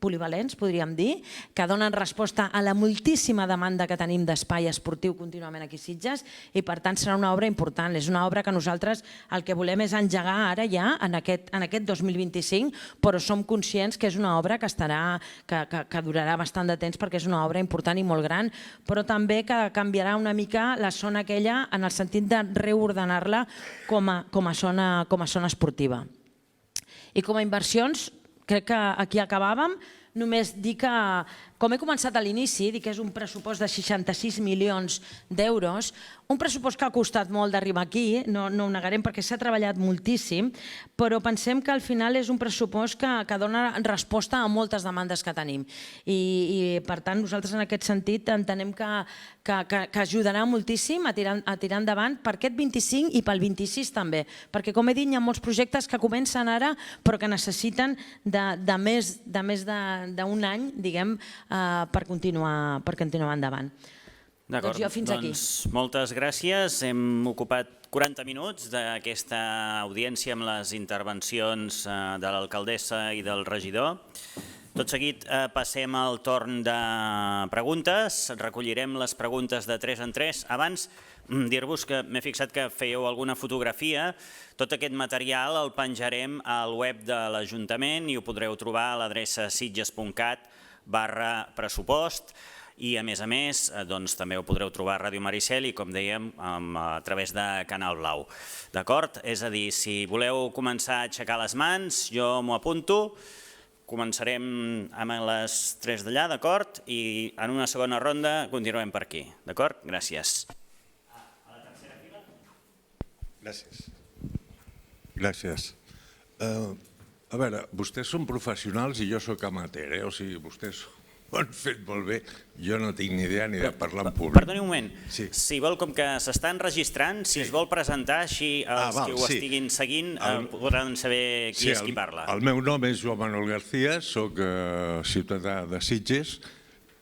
polivalents, podríem dir, que donen resposta a la moltíssima demanda que tenim d'espai esportiu contínuament aquí a Sitges i per tant serà una obra important. És una obra que nosaltres el que volem és engegar ara ja en aquest 2025, però som conscients que és una obra que durarà bastant de temps perquè és una obra important i molt gran, però també que canviarà una mica la zona aquella en el sentit de reordenar-la com a zona esportiva. I com a inversions, crec que aquí acabàvem, només dir que, com he començat a l'inici, dic que és un pressupost de 66 milions d'euros, un pressupost que ha costat molt d'arribar aquí, no ho negarem perquè s'ha treballat moltíssim, però pensem que al final és un pressupost que dona resposta a moltes demandes que tenim. I per tant nosaltres en aquest sentit entenem que ajudarà moltíssim a tirar endavant per aquest 25 i pel 26 també, perquè com he dit hi ha molts projectes que comencen ara però que necessiten de més d'un any, diguem, per continuar endavant. D'acord, doncs moltes gràcies. Hem ocupat 40 minuts d'aquesta audiència amb les intervencions de l'alcaldessa i del regidor. Tot seguit passem al torn de preguntes. Recollirem les preguntes de 3 en 3. Abans, dir-vos que m'he fixat que fèieu alguna fotografia. Tot aquest material el penjarem al web de l'Ajuntament i ho podreu trobar a l'adreça sitges.cat/pressupost. I a més també ho podreu trobar a Ràdio Maricel i, com dèiem, a través de Canal Blau. D'acord? És a dir, si voleu començar a aixecar les mans, jo m'ho apunto. Començarem amb les 3 d'allà, d'acord? I en una segona ronda continuem per aquí. D'acord? Gràcies. A la tercera fila. Gràcies. Gràcies. A veure, vostès són professionals i jo soc amateur, o sigui, vostès ho han fet molt bé, jo no tinc ni idea ni de parlar en públic. Perdoni un moment, si vol, com que s'està enregistrant, si es vol presentar, així els que ho estiguin seguint podran saber qui és qui parla. El meu nom és Joan Manuel García, soc ciutadà de Sitges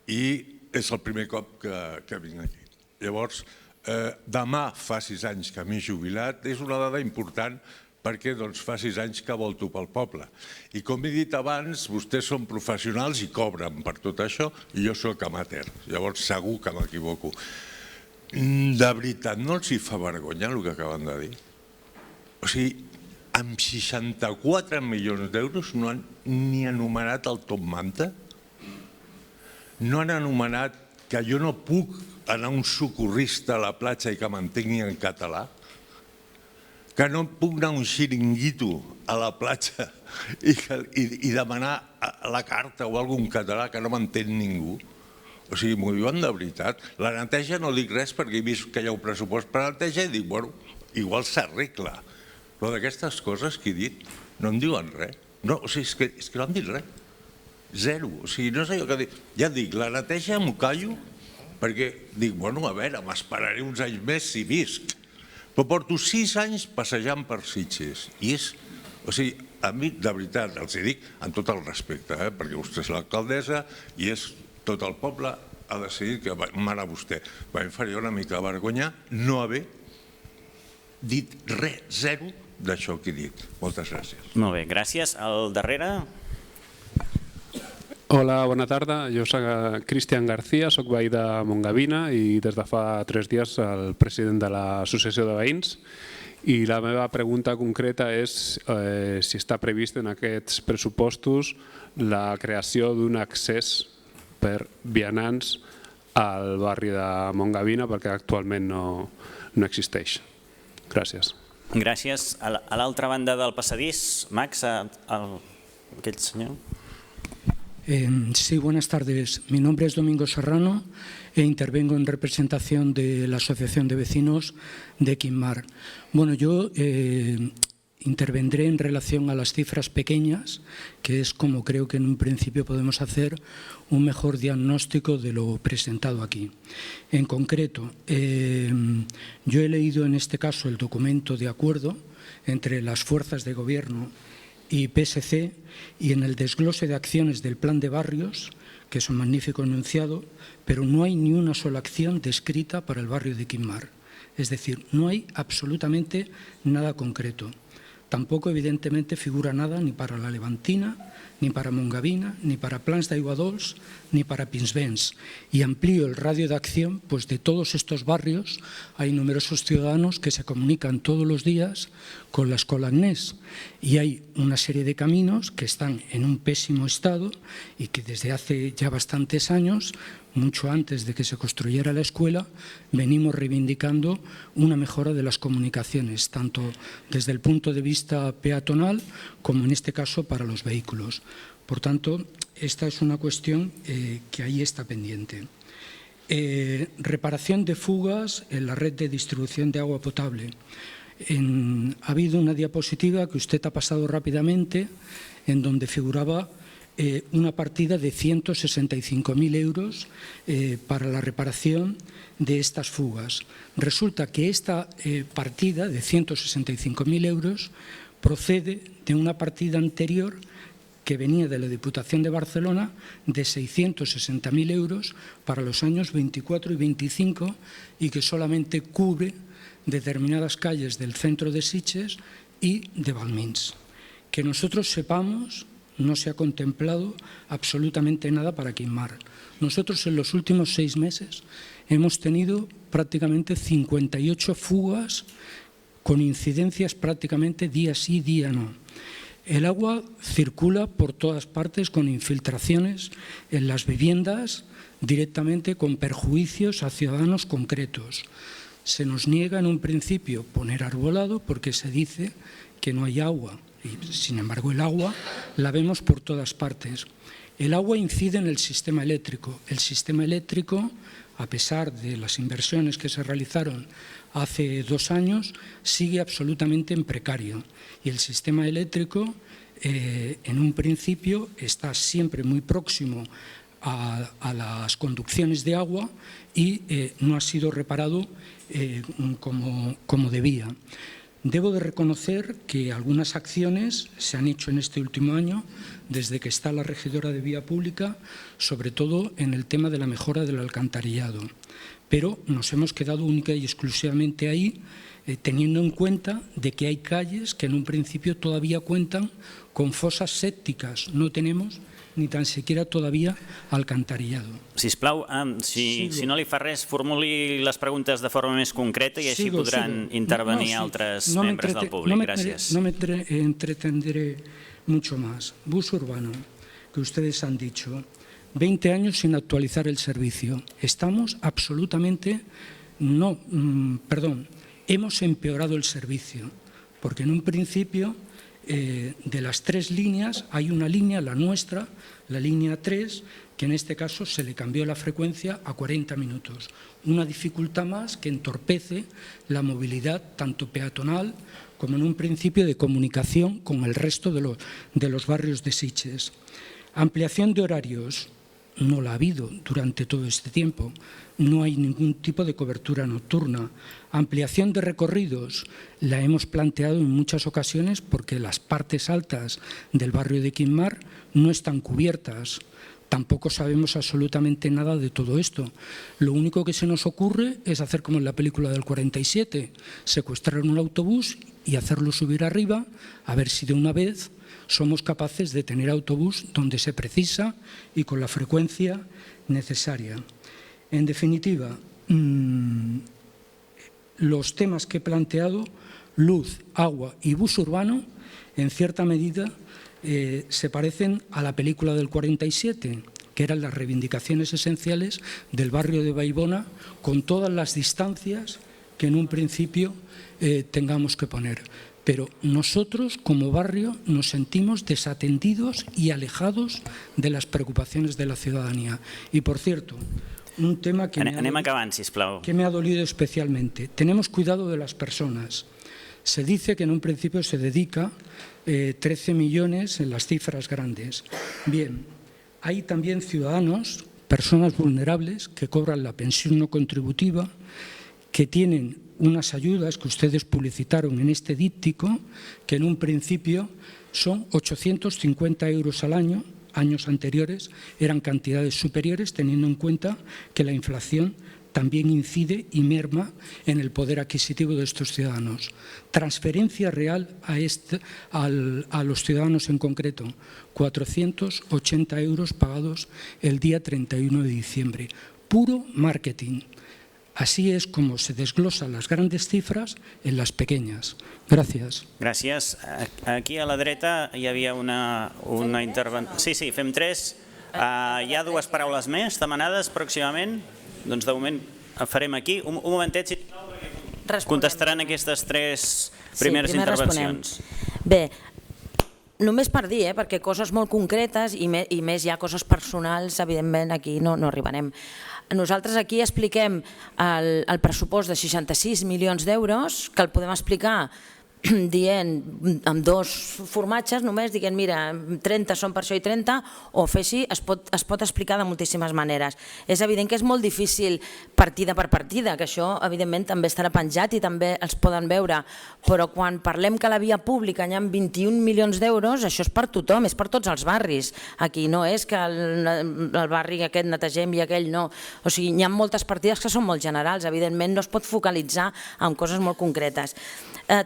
i és el primer cop que vinc aquí. Llavors, demà fa 6 anys que m'he jubilat, és una dada important perquè fa 6 anys que volto pel poble. I com he dit abans, vostès són professionals i cobren per tot això, i jo soc amateur, llavors segur que m'equivoco. De veritat, no els hi fa vergonya el que acaben de dir? O sigui, amb 64 milions d'euros no han ni anomenat el top manta? No han anomenat que jo no puc anar a un socorrista a la platja i que m'entengui en català? Que no puc anar a un xiringuito a la platja i demanar la carta o alguna cosa en català que no m'entén ningú? O sigui, m'ho diuen de veritat. La neteja no dic res perquè he vist que hi ha un pressupost per la neteja i dic, bueno, igual s'arregla. Però d'aquestes coses que he dit no em diuen res. No, o sigui, és que no han dit res. Zero. O sigui, no sé jo què dic. Ja dic, la neteja m'ho callo perquè dic, bueno, a veure, m'esperaré uns anys més si visc. Però porto 6 anys passejant per Sitges i és, o sigui, a mi de veritat els hi dic amb tot el respecte, perquè vostè és l'alcaldessa i és tot el poble ha decidit que mana vostè. Em faria una mica de vergonya no haver dit res, zero, d'això que he dit. Moltes gràcies. Molt bé, gràcies. Al darrere... Hola, bona tarda. Jo soc Cristian García, soc veí de Montgavina i des de fa 3 dies el president de l'Associació de Veïns. I la meva pregunta concreta és si està previst en aquests pressupostos la creació d'un accés per vianants al barri de Montgavina perquè actualment no existeix. Gràcies. Gràcies. A l'altra banda del passadís, Max, aquell senyor. Sí, buenas tardes. Mi nombre es Domingo Serrano e intervengo en representación de la Asociación de Vecinos de Quimar. Bueno, yo intervendré en relación a las cifras pequeñas, que es como creo que en un principio podemos hacer un mejor diagnóstico de lo presentado aquí. En concreto, yo he leído en este caso el documento de acuerdo entre las fuerzas de gobierno y PSC, y en el desglose de acciones del plan de barrios, que es un magnífico enunciado, pero no hay ni una sola acción descrita para el barrio de Quimar. Es decir, no hay absolutamente nada concreto. Tampoco, evidentemente, figura nada ni para la Levantina, ni para Montgavina, ni para Plans d'Aigua Dols, ni para Pinsbens. Y amplío el radio de acción, pues de todos estos barrios hay numerosos ciudadanos que se comunican todos los días con la Escola Agnés. Y hay una serie de caminos que están en un pésimo estado y que desde hace ya bastantes años, mucho antes de que se construyera la escuela, venimos reivindicando una mejora de las comunicaciones, tanto desde el punto de vista peatonal como en este caso para los vehículos. Por tanto, esta es una cuestión que ahí está pendiente. Reparación de fugas en la red de distribución de agua potable. Ha habido una diapositiva que usted ha pasado rápidamente en donde figuraba una partida de 165.000 euros para la reparación de estas fugas. Resulta que esta partida de 165.000 euros procede de una partida anterior que venía de la Diputación de Barcelona de 660.000 euros para los años 24 y 25 y que solamente cubre determinadas calles del centro de Sitges y de Balmins. Que nosotros sepamos, no se ha contemplado absolutamente nada para Quimar. Nosotros en los últimos 6 meses hemos tenido prácticamente 58 fugas con incidencias prácticamente día sí, día no. El agua circula por todas partes con infiltraciones en las viviendas directamente con perjuicios a ciudadanos concretos. Se nos niega en un principio poner arbolado porque se dice que no hay agua. Y, sin embargo, el agua la vemos por todas partes. El agua incide en el sistema eléctrico. El sistema eléctrico, a pesar de las inversiones que se realizaron hace 2 años, sigue absolutamente en precario. Y el sistema eléctrico, en un principio, está siempre muy próximo a las conducciones de agua y no ha sido reparado como debía. Debo de reconocer que algunas acciones se han hecho en este último año, desde que está la regidora de Vía Pública, sobre todo en el tema de la mejora del alcantarillado. pero nos hemos quedado única y exclusivamente ahí, teniendo en cuenta de que hay calles que en un principio todavía cuentan con fosas sèptiques. No tenemos ni tan siquiera todavía alcantarillado. Sisplau, si no li fa res, formuli les preguntes de forma més concreta i així podran intervenir altres membres del públic. Gràcies. No me entretendré mucho más. Bus urbano, que ustedes han dicho, 20 años sin actualizar el servicio. Estamos absolutamente, hemos empeorado el servicio, porque en un principio de las 3 líneas hay una línea, la nuestra, la línea 3, que en este caso se le cambió la frecuencia a 40 minutos. Una dificultad más que entorpece la movilidad tanto peatonal como en un principio de comunicación con el resto de los barrios de Sitges. Ampliación de horarios. No la ha habido durante todo este tiempo. No hay ningún tipo de cobertura nocturna. Ampliación de recorridos la hemos planteado en muchas ocasiones porque las partes altas del barrio de Quimar no están cubiertas. Tampoco sabemos absolutamente nada de todo esto. Lo único que se nos ocurre es hacer como en la película del 47, secuestrar un autobús y hacerlo subir arriba, a ver si de una vez somos capaces de tener autobús donde se precisa y con la frecuencia necesaria. En definitiva, los temas que he planteado, luz, agua y bus urbano, en cierta medida se parecen a la película del 47, que eran las reivindicaciones esenciales del barrio de Baibona, con todas las distancias que en un principio tengamos que poner. Pero nosotros, como barrio, nos sentimos desatendidos y alejados de las preocupaciones de la ciudadanía. Y, por cierto, un tema que me ha dolido especialmente. Tenemos cuidado de las personas. Se dice que en un principio se dedica 13 millones en las cifras grandes. Bien, hay también ciudadanos, personas vulnerables, que cobran la pensión no contributiva, que tienen unas ayudas que ustedes publicitaron en este díptico, que en un principio son 850 euros al año. Años anteriores eran cantidades superiores, teniendo en cuenta que la inflación también incide y merma en el poder adquisitivo de estos ciudadanos. Transferencia real a los ciudadanos en concreto, 480 euros pagados el día 31 de diciembre. Puro marketing. Así es como se desglosan las grandes cifras en las pequeñas. Gràcies. Gràcies. Aquí a la dreta hi havia una intervenció. Sí, fem 3. Hi ha 2 paraules més demanades pròximament. Doncs de moment farem aquí. Un momentet, sisplau, perquè contestaran aquestes 3 primeres intervencions. Bé, només per dir, perquè coses molt concretes i més hi ha coses personals, evidentment aquí no arribarem. Nosaltres aquí expliquem el pressupost de 66 milions d'euros, que el podem explicar dient amb 2 formatges només, dient mira, 30 són per això i 30, o fer així es pot explicar de moltíssimes maneres. És evident que és molt difícil partida per partida, que això evidentment també estarà penjat i també els poden veure, però quan parlem que a la via pública hi ha 21 milions d'euros, això és per tothom, és per tots els barris. Aquí no és que el barri aquest netegem i aquell no. O sigui, hi ha moltes partides que són molt generals, evidentment no es pot focalitzar en coses molt concretes.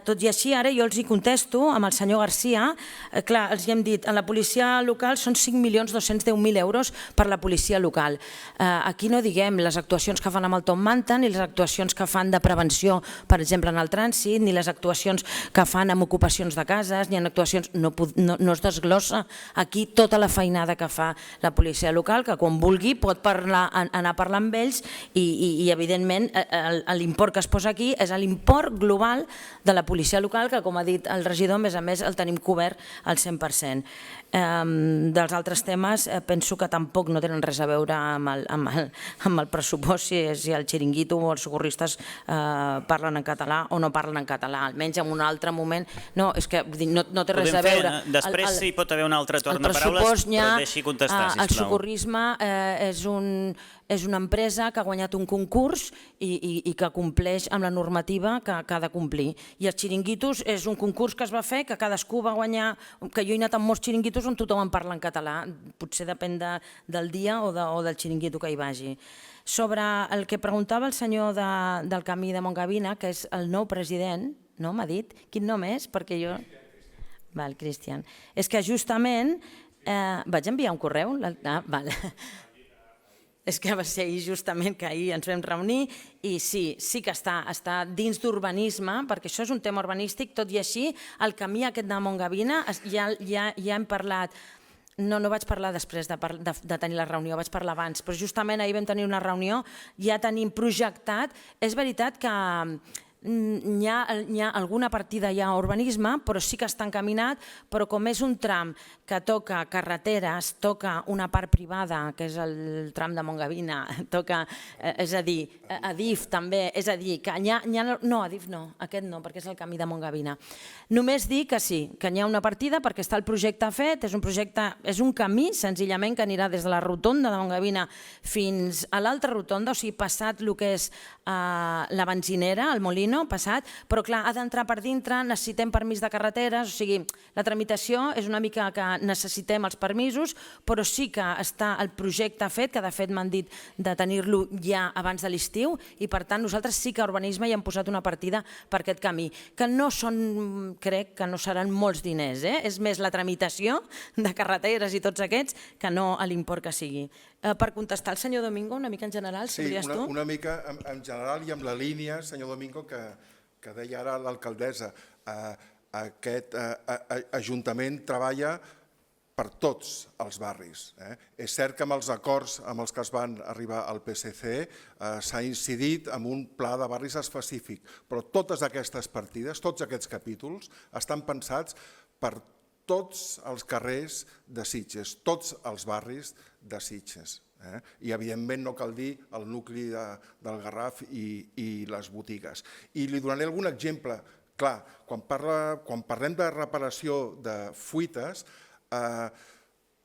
Tot i així, ara jo els hi contesto amb el senyor Garcia. Clar, els hi hem dit, en la policia local són 5.210.000 euros per la policia local. Aquí no diguem les actuacions que fan amb el Tom Manta, ni les actuacions que fan de prevenció, per exemple, en el trànsit, ni les actuacions que fan amb ocupacions de cases, ni en actuacions... No es desglossa aquí tota la feinada que fa la policia local, que quan vulgui pot anar a parlar amb ells i evidentment, l'import que es posa aquí és l'import global de la policia local, que com ha dit el regidor, a més el tenim cobert al 100%. Dels altres temes penso que tampoc no tenen res a veure amb el pressupost, si el xiringuito o els socorristes parlen en català o no parlen en català, almenys en un altre moment. No, és que no té res a veure. Després hi pot haver un altre torn de paraules, però deixi contestar, sisplau. El socorrisme és una empresa que ha guanyat un concurs i que compleix amb la normativa que ha de complir. I els xiringuitos és un concurs que es va fer, que cadascú va guanyar, que jo he anat amb molts xiringuitos on tothom en parla en català, potser depèn del dia o del xiringuito que hi vagi. Sobre el que preguntava el senyor del camí de Montgavina, que és el nou president, no m'ha dit? Quin nom és? Perquè jo... Val, Cristian. És que justament vaig enviar un correu? Val. És que va ser ahir justament que ahir ens vam reunir i sí que està dins d'urbanisme, perquè això és un tema urbanístic, tot i així el camí aquest de Montgavina ja hem parlat. No vaig parlar després de tenir la reunió, vaig parlar abans, però justament ahir vam tenir una reunió, ja tenim projectat. És veritat que hi ha alguna partida ja a urbanisme, però sí que està encaminat, però com és un tram que toca carreteres, toca una part privada, que és el tram de Montgavina, toca, és a dir, Adif també, és a dir, que no, Adif no, aquest no, perquè és el camí de Montgavina. Només dir que sí, que hi ha una partida perquè està el projecte fet, és un camí senzillament que anirà des de la rotonda de Montgavina fins a l'altra rotonda, o sigui, passat el que és la benzinera, el Molino, passat, però clar, ha d'entrar per dintre, necessitem permís de carreteres, o sigui, la tramitació és una mica que necessitem els permisos, però sí que està el projecte fet, que de fet m'han dit de tenir-lo ja abans de l'estiu, i per tant nosaltres sí que a urbanisme hi hem posat una partida per aquest camí, que no són, crec que no seran molts diners, és més la tramitació de carreteres i tots aquests que no l'import que sigui. Per contestar al senyor Domingo, una mica en general, si volies tu. Sí, una mica en general i amb la línia, senyor Domingo, que deia ara l'alcaldessa. Aquest Ajuntament treballa per tots els barris. És cert que amb els acords amb els que es van arribar al PSC s'ha incidit en un pla de barris específic, però totes aquestes partides, tots aquests capítols, estan pensats per tots els carrers de Sitges, tots els barris de Sitges. I evidentment no cal dir el nucli del Garraf i les botigues. I li donaré algun exemple. Clar, quan parlem de reparació de fuites,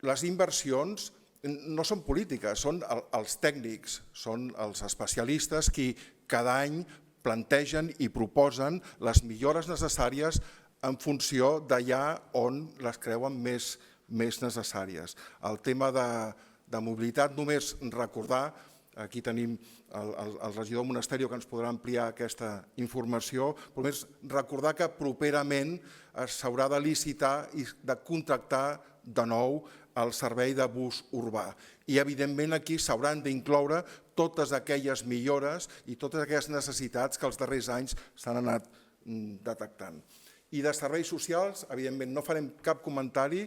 les inversions no són polítiques, són els tècnics, són els especialistes qui cada any plantegen i proposen les millores necessàries en funció d'allà on les creuen més necessàries. El tema de mobilitat, només recordar, aquí tenim el regidor Monasterio que ens podrà ampliar aquesta informació, però només recordar que properament s'haurà de licitar i de contractar de nou el servei de bus urbà. I evidentment aquí s'hauran d'incloure totes aquelles millores i totes aquelles necessitats que els darrers anys s'han anat detectant. I de serveis socials, evidentment, no farem cap comentari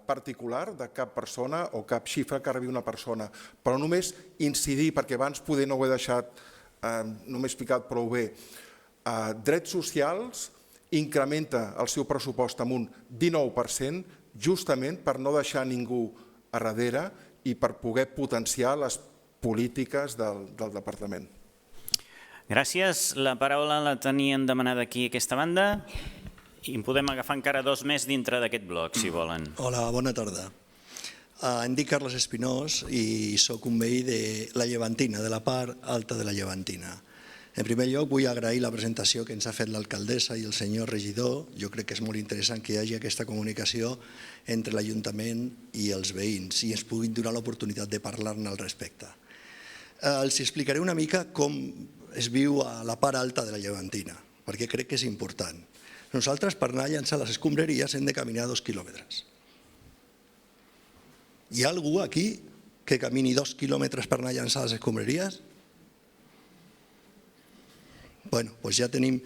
particular de cap persona o cap xifra que rebi una persona, però només incidir, perquè abans poder no ho he deixat, no m'he explicat prou bé. Drets socials incrementa el seu pressupost amb un 19%, justament per no deixar ningú a darrere i per poder potenciar les polítiques del departament. Gràcies. La paraula la tenien demanada aquí a aquesta banda i en podem agafar encara dos més dintre d'aquest bloc, si volen. Hola, bona tarda. Em dic Carles Espinós i soc un veí de la Llevantina, de la part alta de la Llevantina. En primer lloc, vull agrair la presentació que ens ha fet l'alcaldessa i el senyor regidor. Jo crec que és molt interessant que hi hagi aquesta comunicació entre l'Ajuntament i els veïns i ens puguin donar l'oportunitat de parlar-ne al respecte. Els explicaré una mica com es viu a la part alta de la Llevantina, perquè crec que és important. Nosaltres, per anar a llançar les escombraries, hem de caminar 2 quilòmetres. Hi ha algú aquí que camini 2 quilòmetres per anar a llançar les escombraries? Bé, doncs ja tenim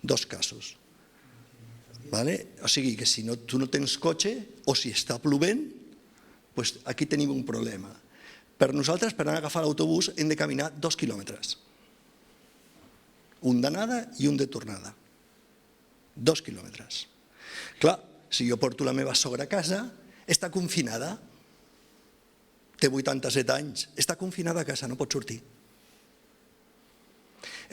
2 casos. O sigui que si tu no tens cotxe o si està plovent, aquí tenim un problema. Per nosaltres, per anar a agafar l'autobús, hem de caminar 2 quilòmetres. Un d'anada i un de tornada. 2 quilòmetres. Clar, si jo porto la meva sogra a casa, està confinada. Té 87 anys, està confinada a casa, no pot sortir.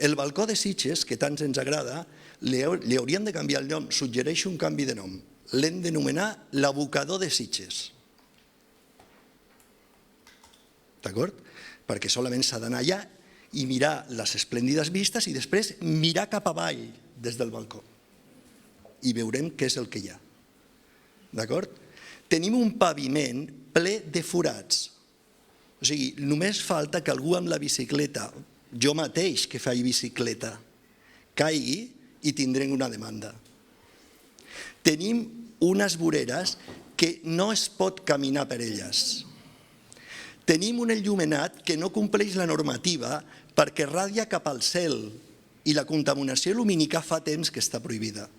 El balcó de Sitges, que tant ens agrada, li hauríem de canviar el nom, suggereixo un canvi de nom. L'hem d'anomenar l'abocador de Sitges. D'acord? perquè solament s'ha d'anar allà i mirar les esplèndides vistes i després mirar cap avall des del balcó. I veurem què és el que hi ha. D'acord? Tenim un paviment ple de forats. O sigui, només falta que algú amb la bicicleta, jo mateix que faig bicicleta, caigui i tindrem una demanda. Tenim unes voreres que no es pot caminar per elles. Tenim un enllumenat que no compleix la normativa perquè radia cap al cel i la contaminació lumínica fa temps que està prohibida.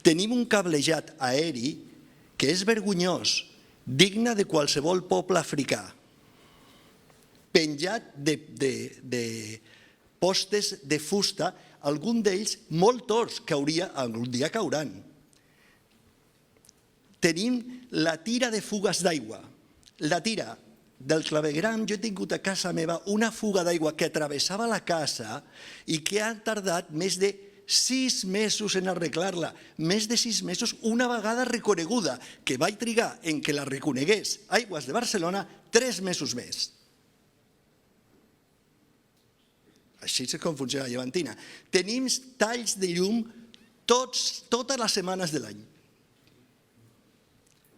Tenim un cablejat aeri que és vergonyós, digne de qualsevol poble africà, penjat de postes de fusta, alguns d'ells molt torts, que algun dia cauran. Tenim la tira de fugues d'aigua. La tira del clavegueram, jo he tingut a casa meva una fuga d'aigua que travessava la casa i que ha tardat més de 6 mesos en arreglar-la, més de 6 mesos, una vegada reconeguda, que vaig trigar en que la reconegués Aigües de Barcelona 3 mesos més. Així és com funciona la llevantina. Tenim talls de llum totes les setmanes de l'any.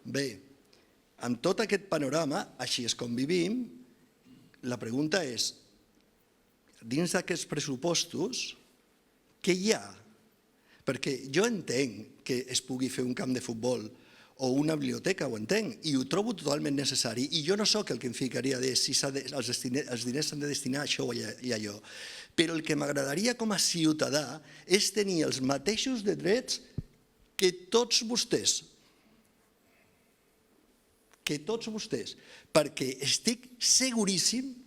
Bé, amb tot aquest panorama, així és com vivim, la pregunta és, dins d'aquests pressupostos, què hi ha? Perquè jo entenc que es pugui fer un camp de futbol o una biblioteca, ho entenc, i ho trobo totalment necessari, i jo no sóc el que em ficaria de si els diners s'han de destinar a això i a allò, però el que m'agradaria com a ciutadà és tenir els mateixos drets que tots vostès, perquè estic seguríssim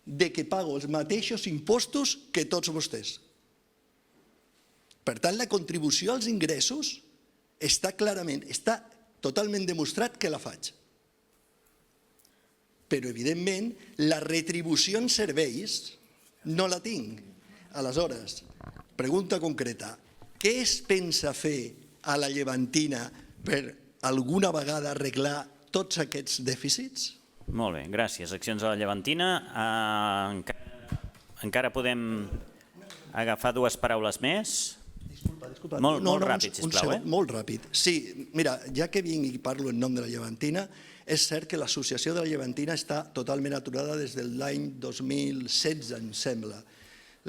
de que pago els mateixos impostos que tots vostès. Per tant, la contribució als ingressos està totalment demostrat que la faig. Però, evidentment, la retribució en serveis no la tinc. Aleshores, pregunta concreta, què es pensa fer a la Llevantina per alguna vegada arreglar tots aquests dèficits? Molt bé, gràcies. Accions a la Llevantina. Encara podem agafar 2 paraules més? Disculpa. Molt ràpid, sisplau. Molt ràpid. Sí, mira, ja que vinc i parlo en nom de la Llevantina, és cert que l'associació de la Llevantina està totalment aturada des de l'any 2016, em sembla.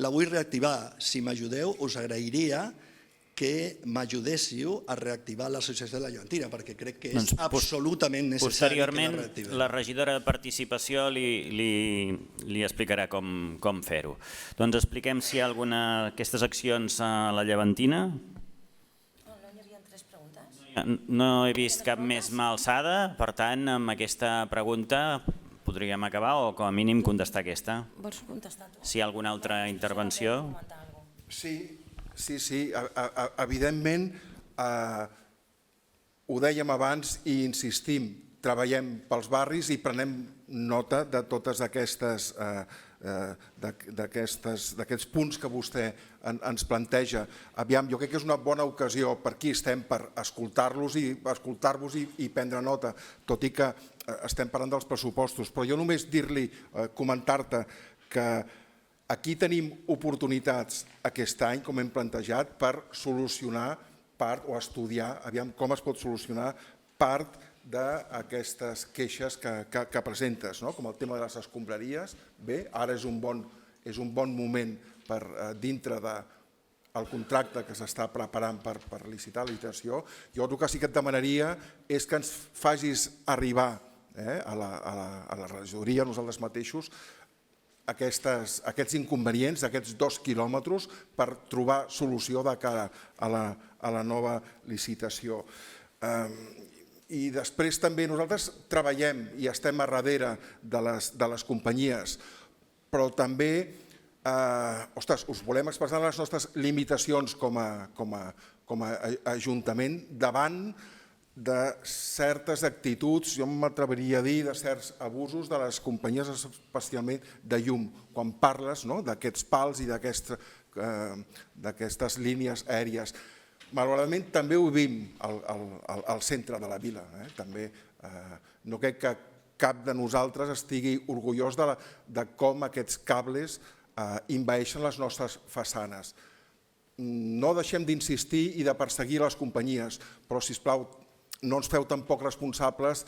La vull reactivar. Si m'ajudeu, us agrairia que m'ajudéssiu a reactivar l'associació de la Llevantina, perquè crec que és absolutament necessari que la reactivem. Posteriorment, la regidora de Participació li explicarà com fer-ho. Doncs expliquem si hi ha alguna d'aquestes accions a la Llevantina. No hi havia 3 preguntes? No he vist cap més mà alçada, per tant, amb aquesta pregunta podríem acabar o com a mínim contestar aquesta. Vols contestar tu? Si hi ha alguna altra intervenció. Sí, evidentment, ho dèiem abans i insistim, treballem pels barris i prenem nota de totes aquests punts que vostè ens planteja. Aviam, jo crec que és una bona ocasió, per aquí estem per escoltar-vos i prendre nota, tot i que estem parlant dels pressupostos, però jo només comentar-te que aquí tenim oportunitats aquest any, com hem plantejat, per solucionar part o estudiar com es pot solucionar part d'aquestes queixes que presentes, com el tema de les escombraries. Bé, ara és un bon moment per dintre del contracte que s'està preparant per licitar la licitació. Jo el que sí que et demanaria és que ens facis arribar a la regidoria, a nosaltres mateixos, aquests inconvenients, aquests 2 quilòmetres per trobar solució de cara a la nova licitació. I després també nosaltres treballem i estem a darrere de les companyies, però també us volem expressar les nostres limitacions com a Ajuntament davant de certes actituds, jo m'atreviria a dir, de certs abusos de les companyies, especialment de llum, quan parles d'aquests pals i d'aquestes línies aèries. Malauradament també ho vivim al centre de la vila. No crec que cap de nosaltres estigui orgullós de com aquests cables envaeixen les nostres façanes. No deixem d'insistir i de perseguir les companyies, però, sisplau, no ens feu tampoc responsables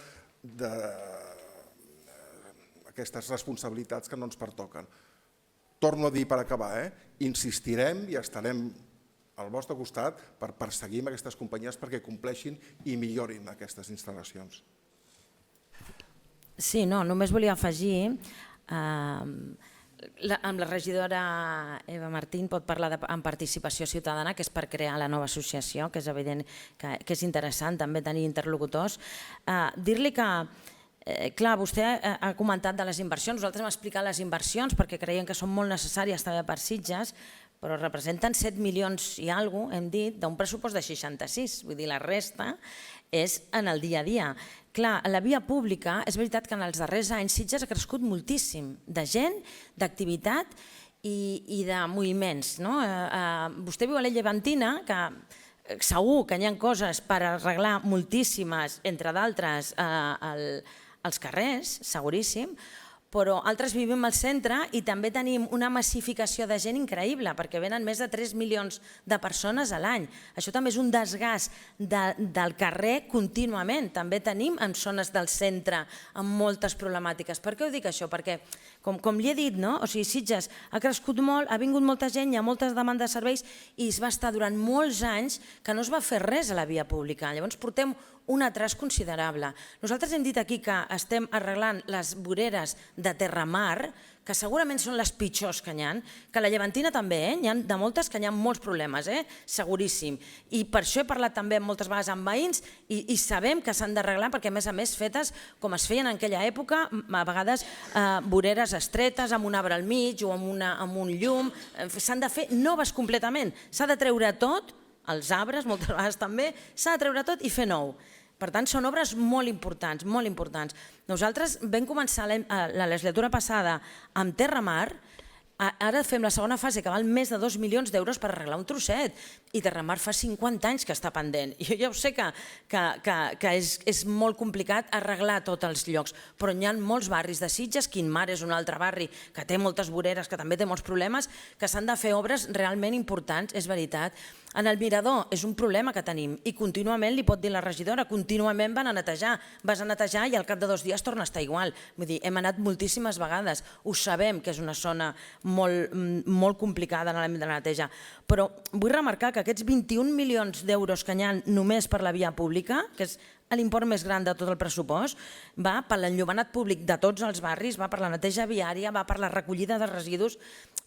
d'aquestes responsabilitats que no ens pertoquen. Torno a dir per acabar, insistirem i estarem al vostre costat per perseguir aquestes companyies perquè compleixin i millorin aquestes instal·lacions. Sí, no, només volia afegir, amb la regidora Eva Martín pot parlar en participació ciutadana, que és per crear la nova associació, que és evident que és interessant també tenir interlocutors. Dir-li que, clar, vostè ha comentat de les inversions, nosaltres hem explicat les inversions perquè creiem que són molt necessàries també per Sitges, però representen 7 milions i alguna cosa, hem dit, d'un pressupost de 66, vull dir, la resta és en el dia a dia. Clar, la via pública, és veritat que en els darrers anys Sitges ha crescut moltíssim de gent, d'activitat i de moviments. Vostè viu a la Llevantina, que segur que hi ha coses per arreglar moltíssimes, entre d'altres, als carrers, seguríssim, però altres vivim al centre i també tenim una massificació de gent increïble perquè venen més de 3 milions de persones a l'any. Això també és un desgast del carrer contínuament. També tenim en zones del centre amb moltes problemàtiques. Per què ho dic això? Perquè, com li he dit, Sitges ha crescut molt, ha vingut molta gent, hi ha moltes demandes de serveis i es va estar durant molts anys que no es va fer res a la via pública. Llavors portem un atras considerable. Nosaltres hem dit aquí que estem arreglant les voreres de Terramar, que segurament són les pitjors que n'hi ha, que a la Llevantina també, n'hi ha de moltes que n'hi ha molts problemes, seguríssim. I per això he parlat també moltes vegades amb veïns i sabem que s'han d'arreglar perquè, a més, fetes com es feien en aquella època, a vegades voreres estretes, amb un arbre al mig o amb un llum, s'han de fer noves completament. S'ha de treure tot, els arbres moltes vegades també, s'ha de treure tot i fer nou. Per tant, són obres molt importants, molt importants. Nosaltres vam començar la legislatura passada amb Terramar, ara fem la segona fase que val més de 2 milions d'euros per arreglar un trosset i Terramar fa 50 anys que està pendent. Jo ja ho sé que és molt complicat arreglar tots els llocs, però hi ha molts barris de Sitges, Quinmar és un altre barri que té moltes voreres, que també té molts problemes, que s'han de fer obres realment importants, és veritat. En el mirador és un problema que tenim i contínuament, li pot dir la regidora, contínuament van a netejar. Vas a netejar i al cap de 2 dies torna a estar igual. Vull dir, hem anat moltíssimes vegades, ho sabem que és una zona molt complicada en l'àmbit de la neteja, però vull remarcar que aquests 21 milions d'euros que hi ha només per la via pública, que és l'import més gran de tot el pressupost, va per l'enllumenat públic de tots els barris, va per la neteja viària, va per la recollida de residus,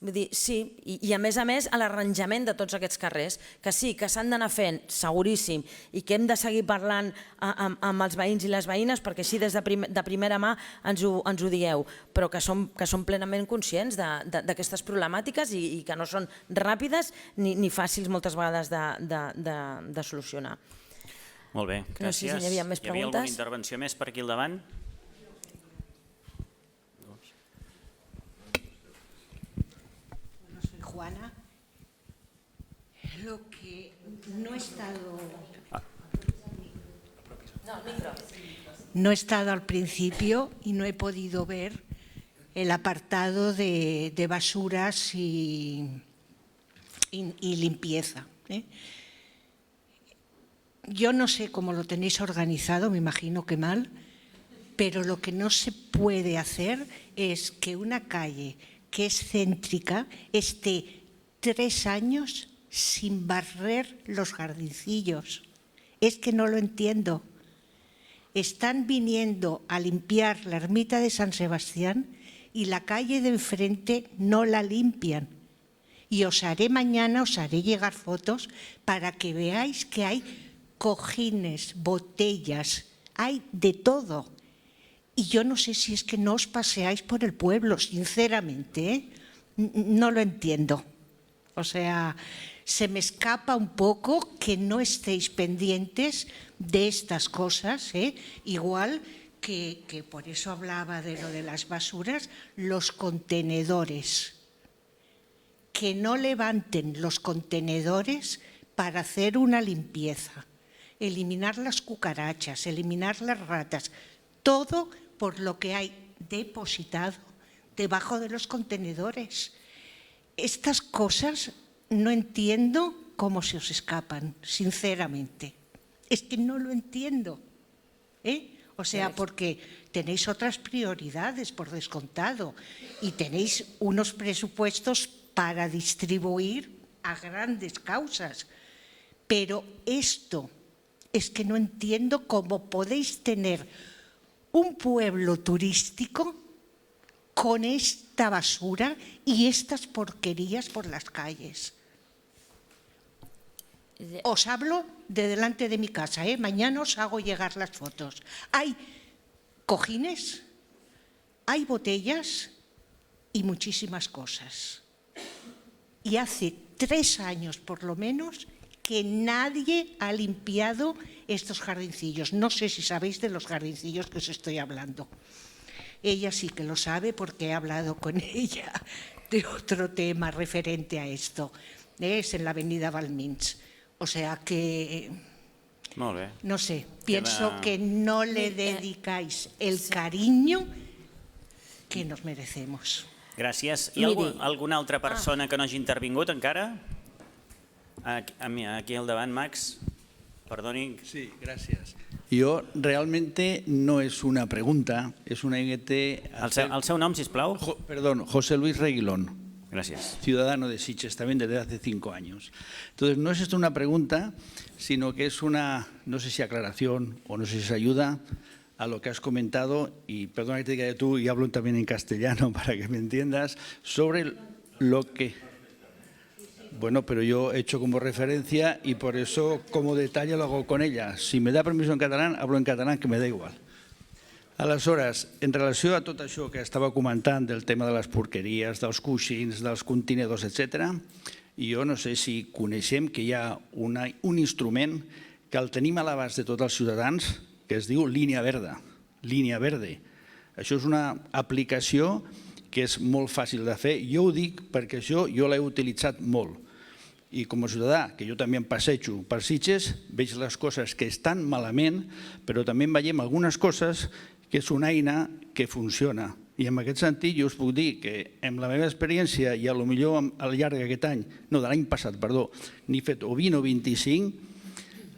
vull dir, sí, i a més a l'arranjament de tots aquests carrers, que sí, que s'han d'anar fent, seguríssim, i que hem de seguir parlant amb els veïns i les veïnes, perquè així des de primera mà ens ho dieu, però que som plenament conscients d'aquestes problemàtiques i que no són ràpides ni fàcils moltes vegades de solucionar. Molt bé, gràcies. No sé si hi havia més preguntes. Hi havia alguna intervenció més per aquí al davant? Soy Juana. Lo que no he estado... No he estado al principio y no he podido ver el apartado de basuras y limpieza. Yo no sé cómo lo tenéis organizado, me imagino que mal, pero lo que no se puede hacer es que una calle que es céntrica esté 3 años sin barrer los jardincillos. Es que no lo entiendo. Están viniendo a limpiar la ermita de San Sebastián y la calle de enfrente no la limpian. Y os haré llegar fotos para que veáis que hay cojines, botellas, hay de todo. Y yo no sé si es que no os paseáis por el pueblo, sinceramente, no lo entiendo. O sea, se me escapa un poco que no estéis pendientes de estas cosas, igual que por eso hablaba de lo de las basuras, los contenedores. Que no levanten los contenedores para hacer una limpieza. Eliminar las cucarachas, eliminar las ratas, todo por lo que hay depositado debajo de los contenedores. Estas cosas no entiendo cómo se os escapan, sinceramente. Es que no lo entiendo. O sea, porque tenéis otras prioridades, por descontado, y tenéis unos presupuestos para distribuir a grandes causas. Pero esto es que no entiendo cómo podéis tener un pueblo turístico con esta basura y estas porquerías por las calles. Os hablo de delante de mi casa, mañana os hago llegar las fotos. Hay cojines, hay botellas y muchísimas cosas. Y hace 3 años, por lo menos, que nadie ha limpiado estos jardincillos. No sé si sabéis de los jardincillos que os estoy hablando. Ella sí que lo sabe porque he hablado con ella de otro tema referente a esto. Es en la avenida Balmins. O sea que, no sé, pienso que no le dedicáis el cariño que nos merecemos. Gràcies. Hi ha alguna altra persona que no hagi intervingut encara? Aquí al davant, Max. Perdoni. Sí, gracias. Yo realmente no es una pregunta, es una INT... El seu nom, sisplau? Perdón, José Luis Reguilón. Gracias. Ciudadano de Sitges también desde hace 5 años. Entonces, no es esto una pregunta, sino que es una, no sé si aclaración o no sé si es ayuda a lo que has comentado, y perdona que te diga tú, y hablo también en castellano para que me entiendas, sobre lo que... Bueno, pero yo he hecho como referencia y por eso como detalle lo hago con ella. Si me da permiso en catalán, hablo en catalán, que me da igual. Aleshores, en relació a tot això que estava comentant del tema de les porqueries, dels coixins, dels contenidors, etc., jo no sé si coneixem que hi ha un instrument que el tenim a l'abast de tots els ciutadans que es diu Línia Verda. Línia Verde. Això és una aplicació que és molt fàcil de fer. Jo ho dic perquè jo l'he utilitzat molt. I com a ciutadà, que jo també em passejo per Sitges, veig les coses que estan malament, però també veiem algunes coses que és una eina que funciona. I en aquest sentit jo us puc dir que amb la meva experiència i potser al llarg d'aquest any, no, de l'any passat, perdó, n'he fet o 20 o 25,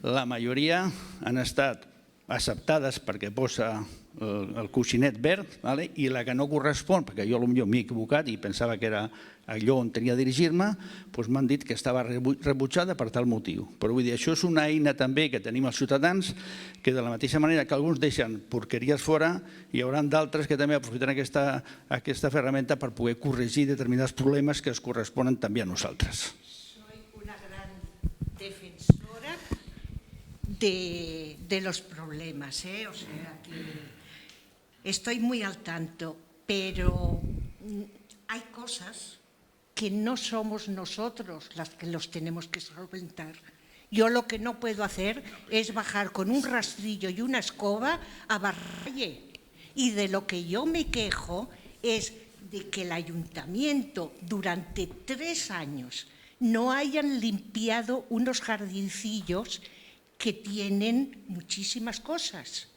la majoria han estat acceptades perquè posa el coixinet verd, i la que no correspon, perquè jo potser m'he equivocat i pensava que era allò on tenia de dirigir-me, m'han dit que estava rebutjada per tal motiu. Però vull dir, això és una eina també que tenim els ciutadans, que de la mateixa manera que alguns deixen porqueries fora, hi haurà d'altres que també aprofiten aquesta ferramenta per poder corregir determinats problemes que es corresponen també a nosaltres. Soy una gran defensora de los problemas, o sea que estoy muy al tanto, pero hay cosas que no somos nosotros las que los tenemos que solventar. Yo lo que no puedo hacer es bajar con un rastrillo y una escoba a barrer. Y de lo que yo me quejo es de que el ayuntamiento durante 3 años no hayan limpiado unos jardincillos que tienen muchísimas cosas.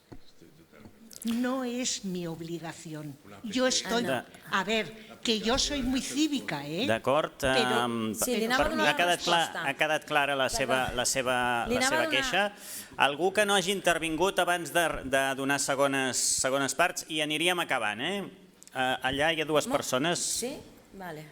No es mi obligación. Yo estoy... A ver, que jo soy muy cívica, D'acord. Ha quedat clara la seva queixa. Algú que no hagi intervingut abans de donar segones parts, i aniríem acabant, Allà hi ha 2 persones. Sí? Vale.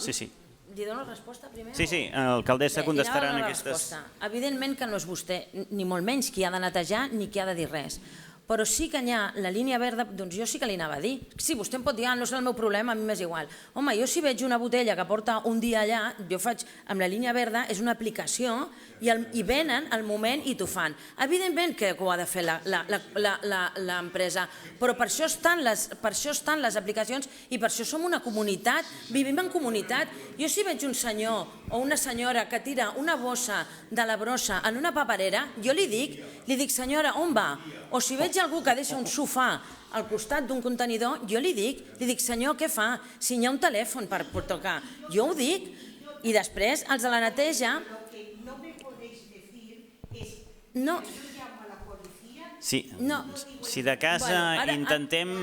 Sí. Li dono resposta primer? Sí, l'alcaldessa contestarà en aquestes... Evidentment que no és vostè, ni molt menys, qui ha de netejar ni qui ha de dir res. Però sí que hi ha la línia verda, doncs jo sí que li anava a dir. Sí, vostè em pot dir, no és el meu problema, a mi m'és igual. Home, jo si veig una botella que porta un dia allà, jo faig amb la línia verda, és una aplicació, i venen al moment i t'ho fan. Evidentment que ho ha de fer l'empresa, però per això estan les aplicacions i per això som una comunitat, vivim en comunitat. Jo si veig un senyor o una senyora que tira una bossa de la brossa en una paperera, jo li dic, senyora, on va? O si veig algú que deixa un sofà al costat d'un contenidor, jo li dic, senyor, què fa? Si hi ha un telèfon per tocar. Jo ho dic, i després els de la neteja... Lo que no me podéis decir es, no. yo llamo a la policía Si de casa intentem...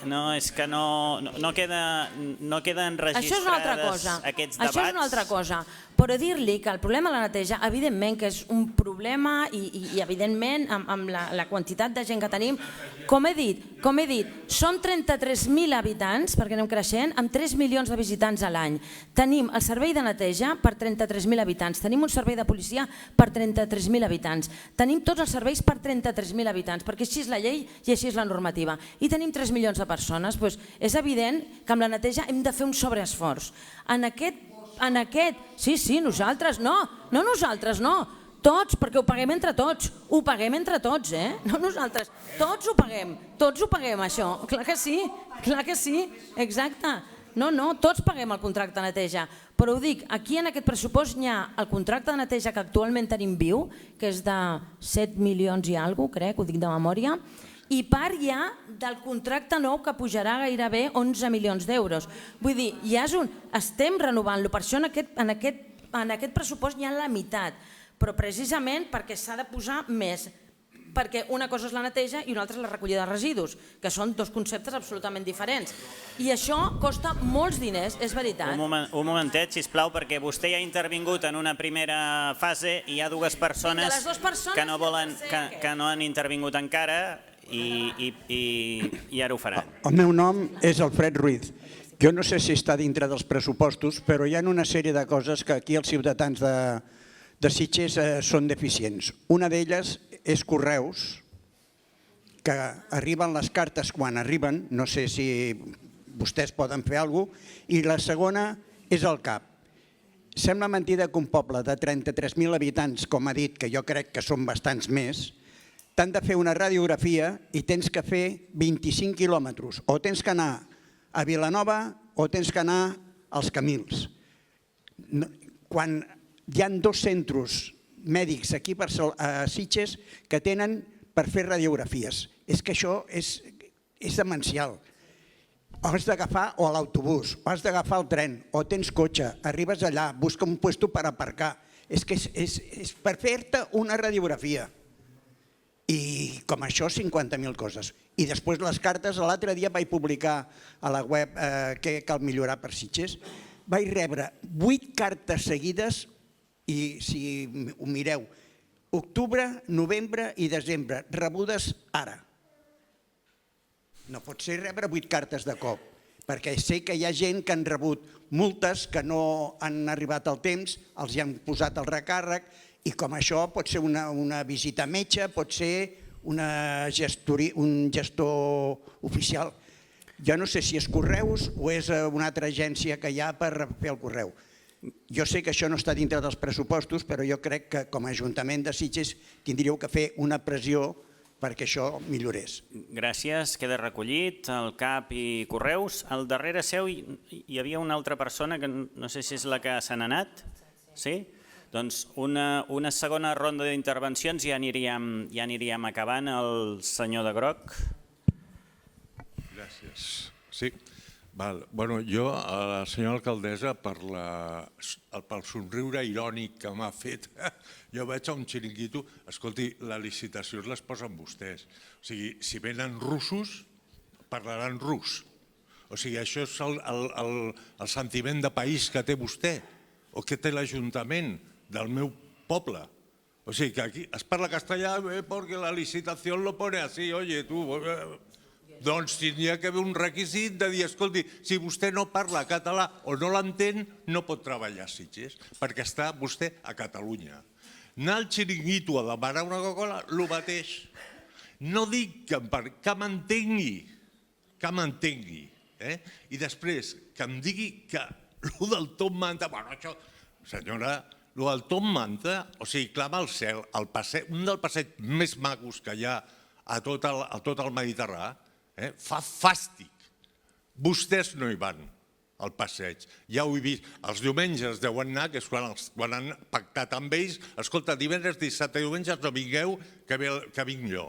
No, és que no queden registrades aquests debats. Això és una altra cosa. Però dir-li que el problema de la neteja, evidentment que és un problema i evidentment amb la quantitat de gent que tenim, com he dit, som 33.000 habitants, perquè anem creixent, amb 3 milions de visitants a l'any. Tenim el servei de neteja per 33.000 habitants, tenim un servei de policia per 33.000 habitants, tenim tots els serveis per 33.000 habitants, perquè així és la llei i així és la normativa. I tenim 3 milions de persones, doncs és evident que amb la neteja hem de fer un sobreesforç. Sí, nosaltres no, tots, perquè ho paguem entre tots, no nosaltres, tots ho paguem això, clar que sí, exacte, no, tots paguem el contracte de neteja, però ho dic, aquí en aquest pressupost hi ha el contracte de neteja que actualment tenim viu, que és de 7 milions i alguna cosa, crec, ho dic de memòria, i part ja del contracte nou que pujarà gairebé 11 milions d'euros. Vull dir, estem renovant-lo, per això en aquest pressupost hi ha la meitat, però precisament perquè s'ha de posar més, perquè una cosa és la neteja i una altra és la recollida de residus, que són dos conceptes absolutament diferents. I això costa molts diners, és veritat. Un momentet, sisplau, perquè vostè ja ha intervingut en una primera fase i hi ha dues persones que no han intervingut encara i ara ho faran. El meu nom és Alfred Ruiz. Jo no sé si està dintre dels pressupostos, però hi ha una sèrie de coses que aquí els ciutadans de Sitges són deficients. Una d'elles és correus, que arriben les cartes quan arriben, no sé si vostès poden fer alguna cosa, i la segona és el CAP. Sembla mentida que un poble de 33.000 habitants, com ha dit, que jo crec que són bastants més, t'han de fer una radiografia i tens que fer 25 quilòmetres. O tens que anar a Vilanova o tens que anar als Camils. Quan hi ha 2 centres mèdics aquí a Sitges que tenen per fer radiografies. És que això és demencial. Has d'agafar o l'autobús, o has d'agafar el tren, o tens cotxe, arribes allà, busca un lloc per aparcar. És que és per fer-te una radiografia. I com això 50.000 coses. I després les cartes, l'altre dia vaig publicar a la web què cal millorar per Sitges, vaig rebre 8 cartes seguides i si ho mireu, octubre, novembre i desembre, rebudes ara. No pot ser rebre 8 cartes de cop, perquè sé que hi ha gent que han rebut multes que no han arribat al temps, els hi han posat el recàrrec, i com això pot ser una visita a metge, pot ser un gestor oficial. Jo no sé si és correus o és una altra agència que hi ha per fer el correu. Jo sé que això no està dintre dels pressupostos, però jo crec que com a Ajuntament de Sitges tindríeu que fer una pressió perquè això millorés. Gràcies, queda recollit el CAP i correus. Al darrere seu hi havia una altra persona que no sé si és la que se n'ha anat. Sí? Doncs una segona ronda d'intervencions i ja aniríem acabant. El senyor de groc. Gràcies. Sí. Jo, a la senyora alcaldessa, pel somriure irònic que m'ha fet, jo vaig a un xiringuito, escolti, la licitació les posen vostès. O sigui, si venen russos, parlaran rus. O sigui, això és el sentiment de país que té vostè o que té l'Ajuntament del meu poble. O sigui, que aquí es parla castellà perquè la licitació lo pone así, oye, tu... Doncs tindria que haver un requisit de dir, escolti, si vostè no parla català o no l'entén, no pot treballar a Sitges, perquè està vostè a Catalunya. Anar al xiringuito a demanar una Coca-Cola, el mateix. No dic que m'entengui, i després que em digui que el del Tom Manta, bueno, això, senyora, el del Tom Manta, o sigui, clama al cel, un dels passeigs més macos que hi ha a tot el Mediterrani, fa fàstic. Vostès no hi van al passeig. Ja ho he vist. Els diumenges deuen anar, que és quan han pactat amb ells, escolta, divendres, dissabte i diumenges no vingueu, que vinc jo.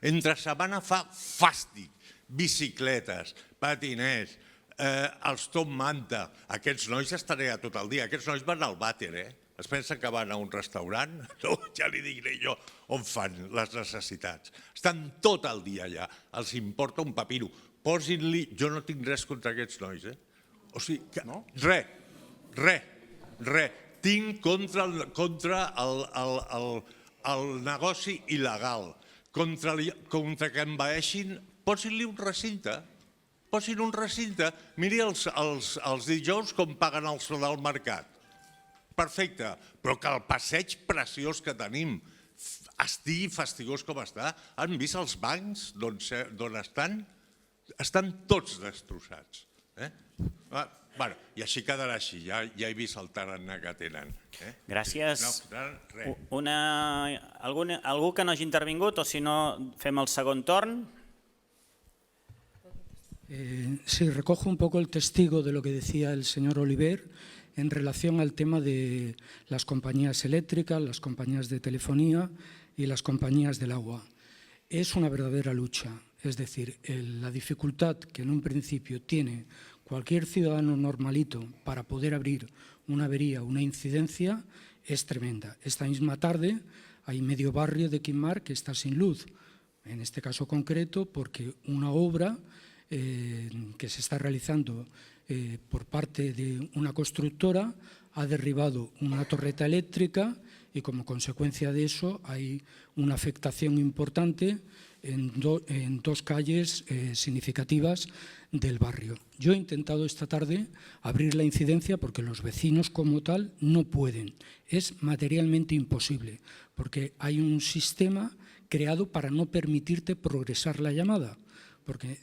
Entre setmana fa fàstic. Bicicletes, patinets, els Tom Manta. Aquests nois estaré tot el dia. Aquests nois van al vàter, Es pensa que van a un restaurant? No, ja li diré jo on fan les necessitats. Estan tot el dia allà, els importa un papiro. Posin-li... Jo no tinc res contra aquests nois, O sigui, res. Tinc contra el negoci il·legal, contra que envaeixin, posin-li un recinte. Posin un recinte. Miri els dijous com paguen el sol del mercat. Perfecte, però que el passeig preciós que tenim estigui fastigós com està. Han vist els bancs d'on estan? Estan tots destrossats. I així quedarà així, ja he vist el tarannà que tenen. Gràcies. Algú que no hagi intervingut o si no fem el segon torn? Sí, recojo un poco el testigo de lo que decía el señor Oliver en relación al tema de las compañías eléctricas, las compañías de telefonía y las compañías del agua. Es una verdadera lucha, es decir, la dificultad que en un principio tiene cualquier ciudadano normalito para poder abrir una avería, una incidencia, es tremenda. Esta misma tarde hay medio barrio de Quimar que está sin luz, en este caso concreto porque una obra que se está realizando por parte de una constructora ha derribado una torreta eléctrica y como consecuencia de eso hay una afectación importante en dos calles significativas del barrio. Yo he intentado esta tarde abrir la incidencia porque los vecinos como tal no pueden. Es materialmente imposible porque hay un sistema creado para no permitirte progresar la llamada. Porque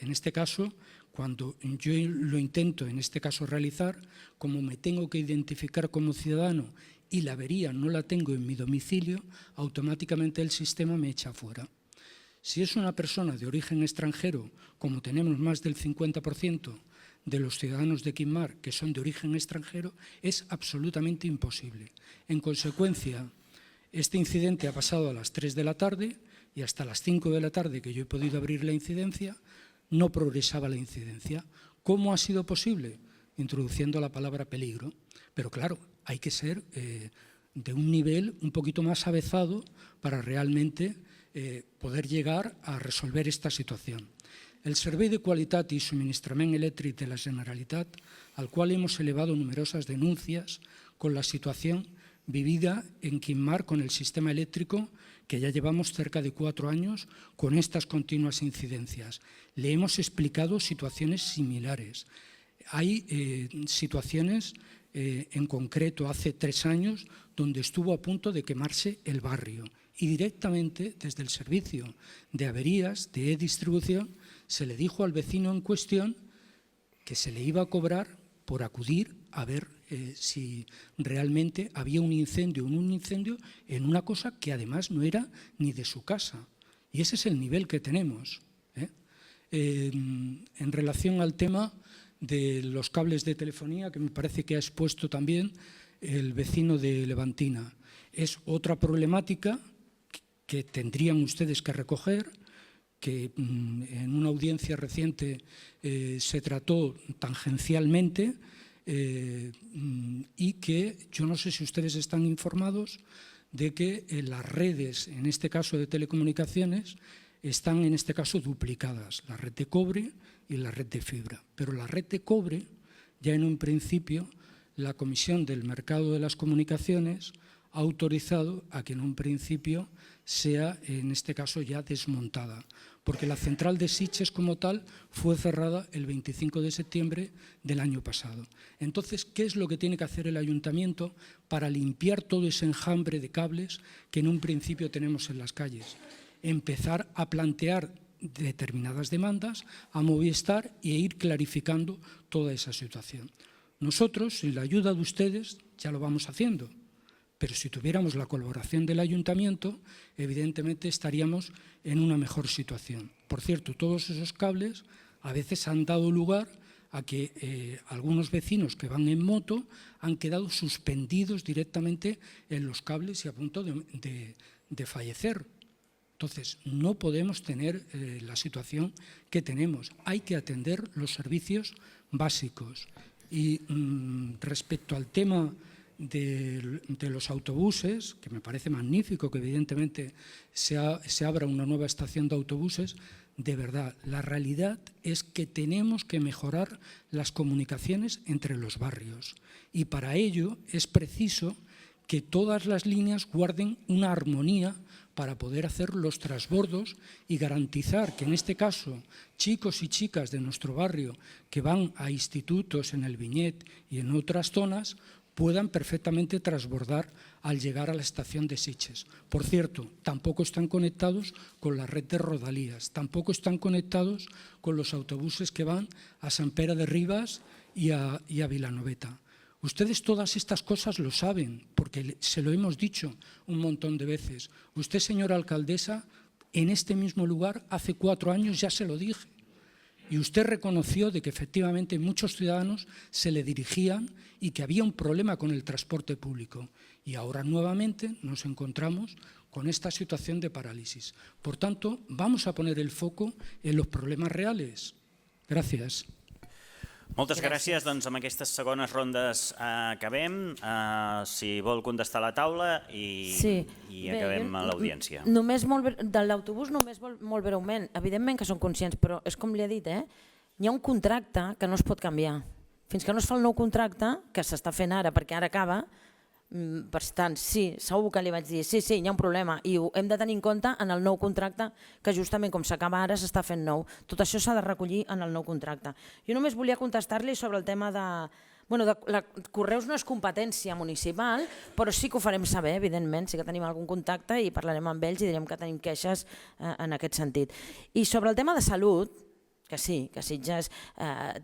en este caso, cuando yo lo intento en este caso realizar, como me tengo que identificar como ciudadano y la avería no la tengo en mi domicilio, automáticamente el sistema me echa fuera. Si es una persona de origen extranjero, como tenemos más del 50% de los ciudadanos de Quimar que son de origen extranjero, es absolutamente imposible. En consecuencia, este incidente ha pasado a las 3 de la tarde y hasta las 5 de la tarde que yo he podido abrir la incidencia, no progresaba la incidencia. ¿Cómo ha sido posible? Introduciendo la palabra peligro. Pero claro, hay que ser de un nivel un poquito más avezado para realmente poder llegar a resolver esta situación. El Servei de Qualitat i Subministrament Elèctric de la Generalitat, al cual hemos elevado numerosas denuncias con la situación vivida en Quimar con el sistema eléctrico, que ya llevamos cerca de 4 años con estas continuas incidencias. Le hemos explicado situaciones similares. Hay situaciones, en concreto hace 3 años, donde estuvo a punto de quemarse el barrio y directamente desde el servicio de averías de e-distribución se le dijo al vecino en cuestión que se le iba a cobrar por acudir a ver si realmente había un incendio en una cosa que además no era ni de su casa. Y ese es el nivel que tenemos. En relación al tema de los cables de telefonía, que me parece que ha expuesto también el vecino de Levantina, es otra problemática que tendrían ustedes que recoger, que en una audiencia reciente se trató tangencialmente, y que yo no sé si ustedes están informados de que las redes, en este caso de telecomunicaciones, están en este caso duplicadas, la red de cobre y la red de fibra. Pero la red de cobre, ya en un principio, la Comisión del Mercado de las Comunicaciones ha autorizado a que en un principio sea, en este caso, ya desmontada, porque la central de Sitges como tal fue cerrada el 25 de septiembre del año pasado. Entonces, ¿qué es lo que tiene que hacer el ayuntamiento para limpiar todo ese enjambre de cables que en un principio tenemos en las calles? Empezar a plantear determinadas demandas a Movistar e ir clarificando toda esa situación. Nosotros, sin la ayuda de ustedes, ya lo vamos haciendo. Pero si tuviéramos la colaboración del ayuntamiento, evidentemente estaríamos en una mejor situación. Por cierto, todos esos cables a veces han dado lugar a que algunos vecinos que van en moto han quedado suspendidos directamente en los cables y a punto de fallecer. Entonces, no podemos tener la situación que tenemos. Hay que atender los servicios básicos. Y respecto al tema de los autobuses, que me parece magnífico que evidentemente se abra una nueva estación de autobuses. De verdad, la realidad es que tenemos que mejorar las comunicaciones entre los barrios y para ello es preciso que todas las líneas guarden una armonía para poder hacer los transbordos y garantizar que en este caso chicos y chicas de nuestro barrio que van a institutos en el Viñet y en otras zonas puedan perfectamente transbordar al llegar a la estación de Sitges. Por cierto, tampoco están conectados con la red de Rodalías, tampoco están conectados con los autobuses que van a Sant Pere de Ribes y a Vilanoveta. Ustedes todas estas cosas lo saben, porque se lo hemos dicho un montón de veces. Usted, señora alcaldesa, en este mismo lugar, hace 4 años ya se lo dije. Y usted reconoció de que efectivamente muchos ciudadanos se le dirigían y que había un problema con el transporte público. Y ahora nuevamente nos encontramos con esta situación de parálisis. Por tanto, vamos a poner el foco en los problemas reales. Gracias. Moltes gràcies. Doncs amb aquestes segones rondes acabem. Si vol contestar a la taula i acabem l'audiència. De l'autobús només molt breument. Evidentment que som conscients, però és com li he dit, hi ha un contracte que no es pot canviar. Fins que no es fa el nou contracte, que s'està fent ara perquè ara acaba, per tant, sí, segur que li vaig dir, sí, hi ha un problema i ho hem de tenir en compte en el nou contracte que justament com s'acaba ara s'està fent nou. Tot això s'ha de recollir en el nou contracte. Jo només volia contestar-li sobre el tema de... Correus no és competència municipal, però sí que ho farem saber, evidentment, sí que tenim algun contacte i parlarem amb ells i direm que tenim queixes en aquest sentit. I sobre el tema de salut, que sí, que Sitges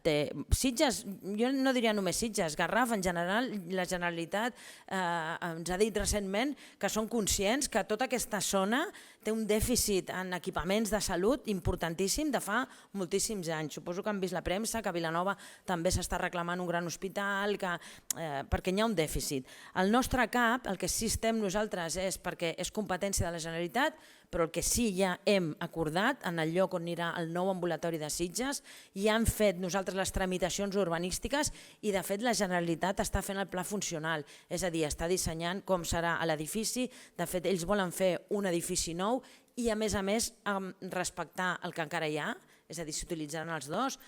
té... Sitges, jo no diria només Sitges, Garraf en general, la Generalitat ens ha dit recentment que són conscients que tota aquesta zona té un dèficit en equipaments de salut importantíssim de fa moltíssims anys. Suposo que han vist la premsa, que a Vilanova també s'està reclamant un gran hospital, perquè hi ha un dèficit. El nostre CAP, el que sí estem nosaltres és perquè és competència de la Generalitat, però el que sí ja hem acordat en el lloc on anirà el nou ambulatori de Sitges, ja hem fet nosaltres les tramitacions urbanístiques i de fet la Generalitat està fent el pla funcional, és a dir, està dissenyant com serà l'edifici, de fet ells volen fer un edifici nou i a més respectar el que encara hi ha, és a dir, s'utilitzaran els dos,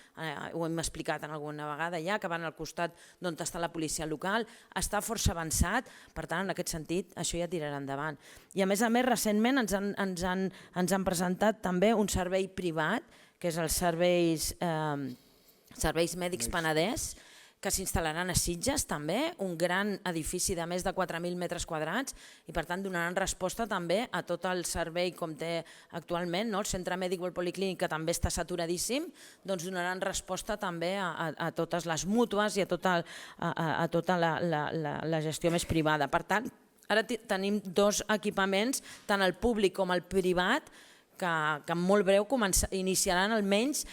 ho hem explicat alguna vegada ja, que van al costat d'on està la policia local, està força avançat, per tant, en aquest sentit, això ja tirarà endavant. I a més, recentment ens han presentat també un servei privat, que és els Serveis Mèdics Penedès, que s'instal·laran a Sitges també, un gran edifici de més de 4.000 metres quadrats i per tant donaran resposta també a tot el servei com té actualment, el centre mèdic o el policlínic que també està saturadíssim, doncs donaran resposta també a totes les mútues i a tota la gestió més privada. Per tant, ara tenim 2 equipaments, tant el públic com el privat, que en molt breu iniciaran almenys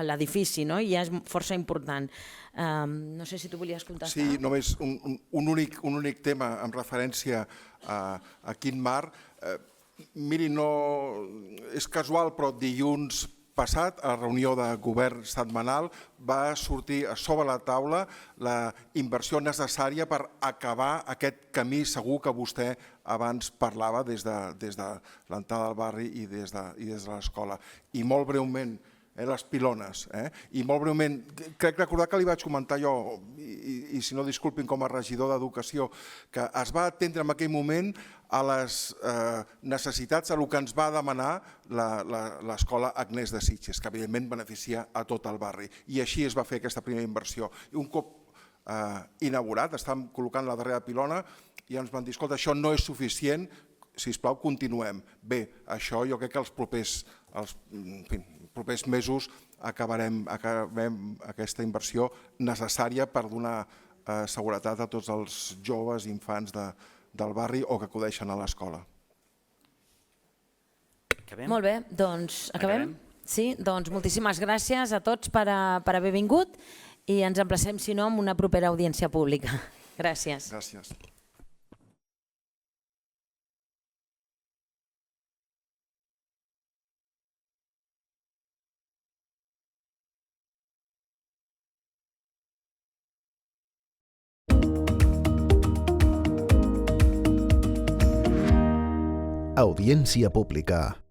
l'edifici, i és força important. No sé si tu volies contestar. Sí, només un únic tema en referència a Quint Mar. Miri, no és casual, però dilluns passat, a la reunió de govern setmanal, va sortir sobre la taula la inversió necessària per acabar aquest camí segur que vostè abans parlava des de l'entrada del barri i des de l'escola. I molt breument, les pilones. I molt breument, crec recordar que li vaig comentar jo, i si no disculpin com a regidor d'Educació, que es va atendre en aquell moment a les necessitats, a el que ens va demanar l'escola Agnès de Sitges, que evidentment beneficia a tot el barri. I així es va fer aquesta primera inversió. I un cop inaugurat, estàvem col·locant la darrera pilona i ens van dir, escolta, això no és suficient, sisplau, continuem. Bé, això jo crec que els propers mesos acabem aquesta inversió necessària per donar seguretat a tots els joves i infants del barri o que acudeixen a l'escola. Molt bé, doncs acabem? Sí, doncs moltíssimes gràcies a tots per haver vingut i ens emplacem, si no, en una propera audiència pública. Gràcies. Gràcies. Audiència pública.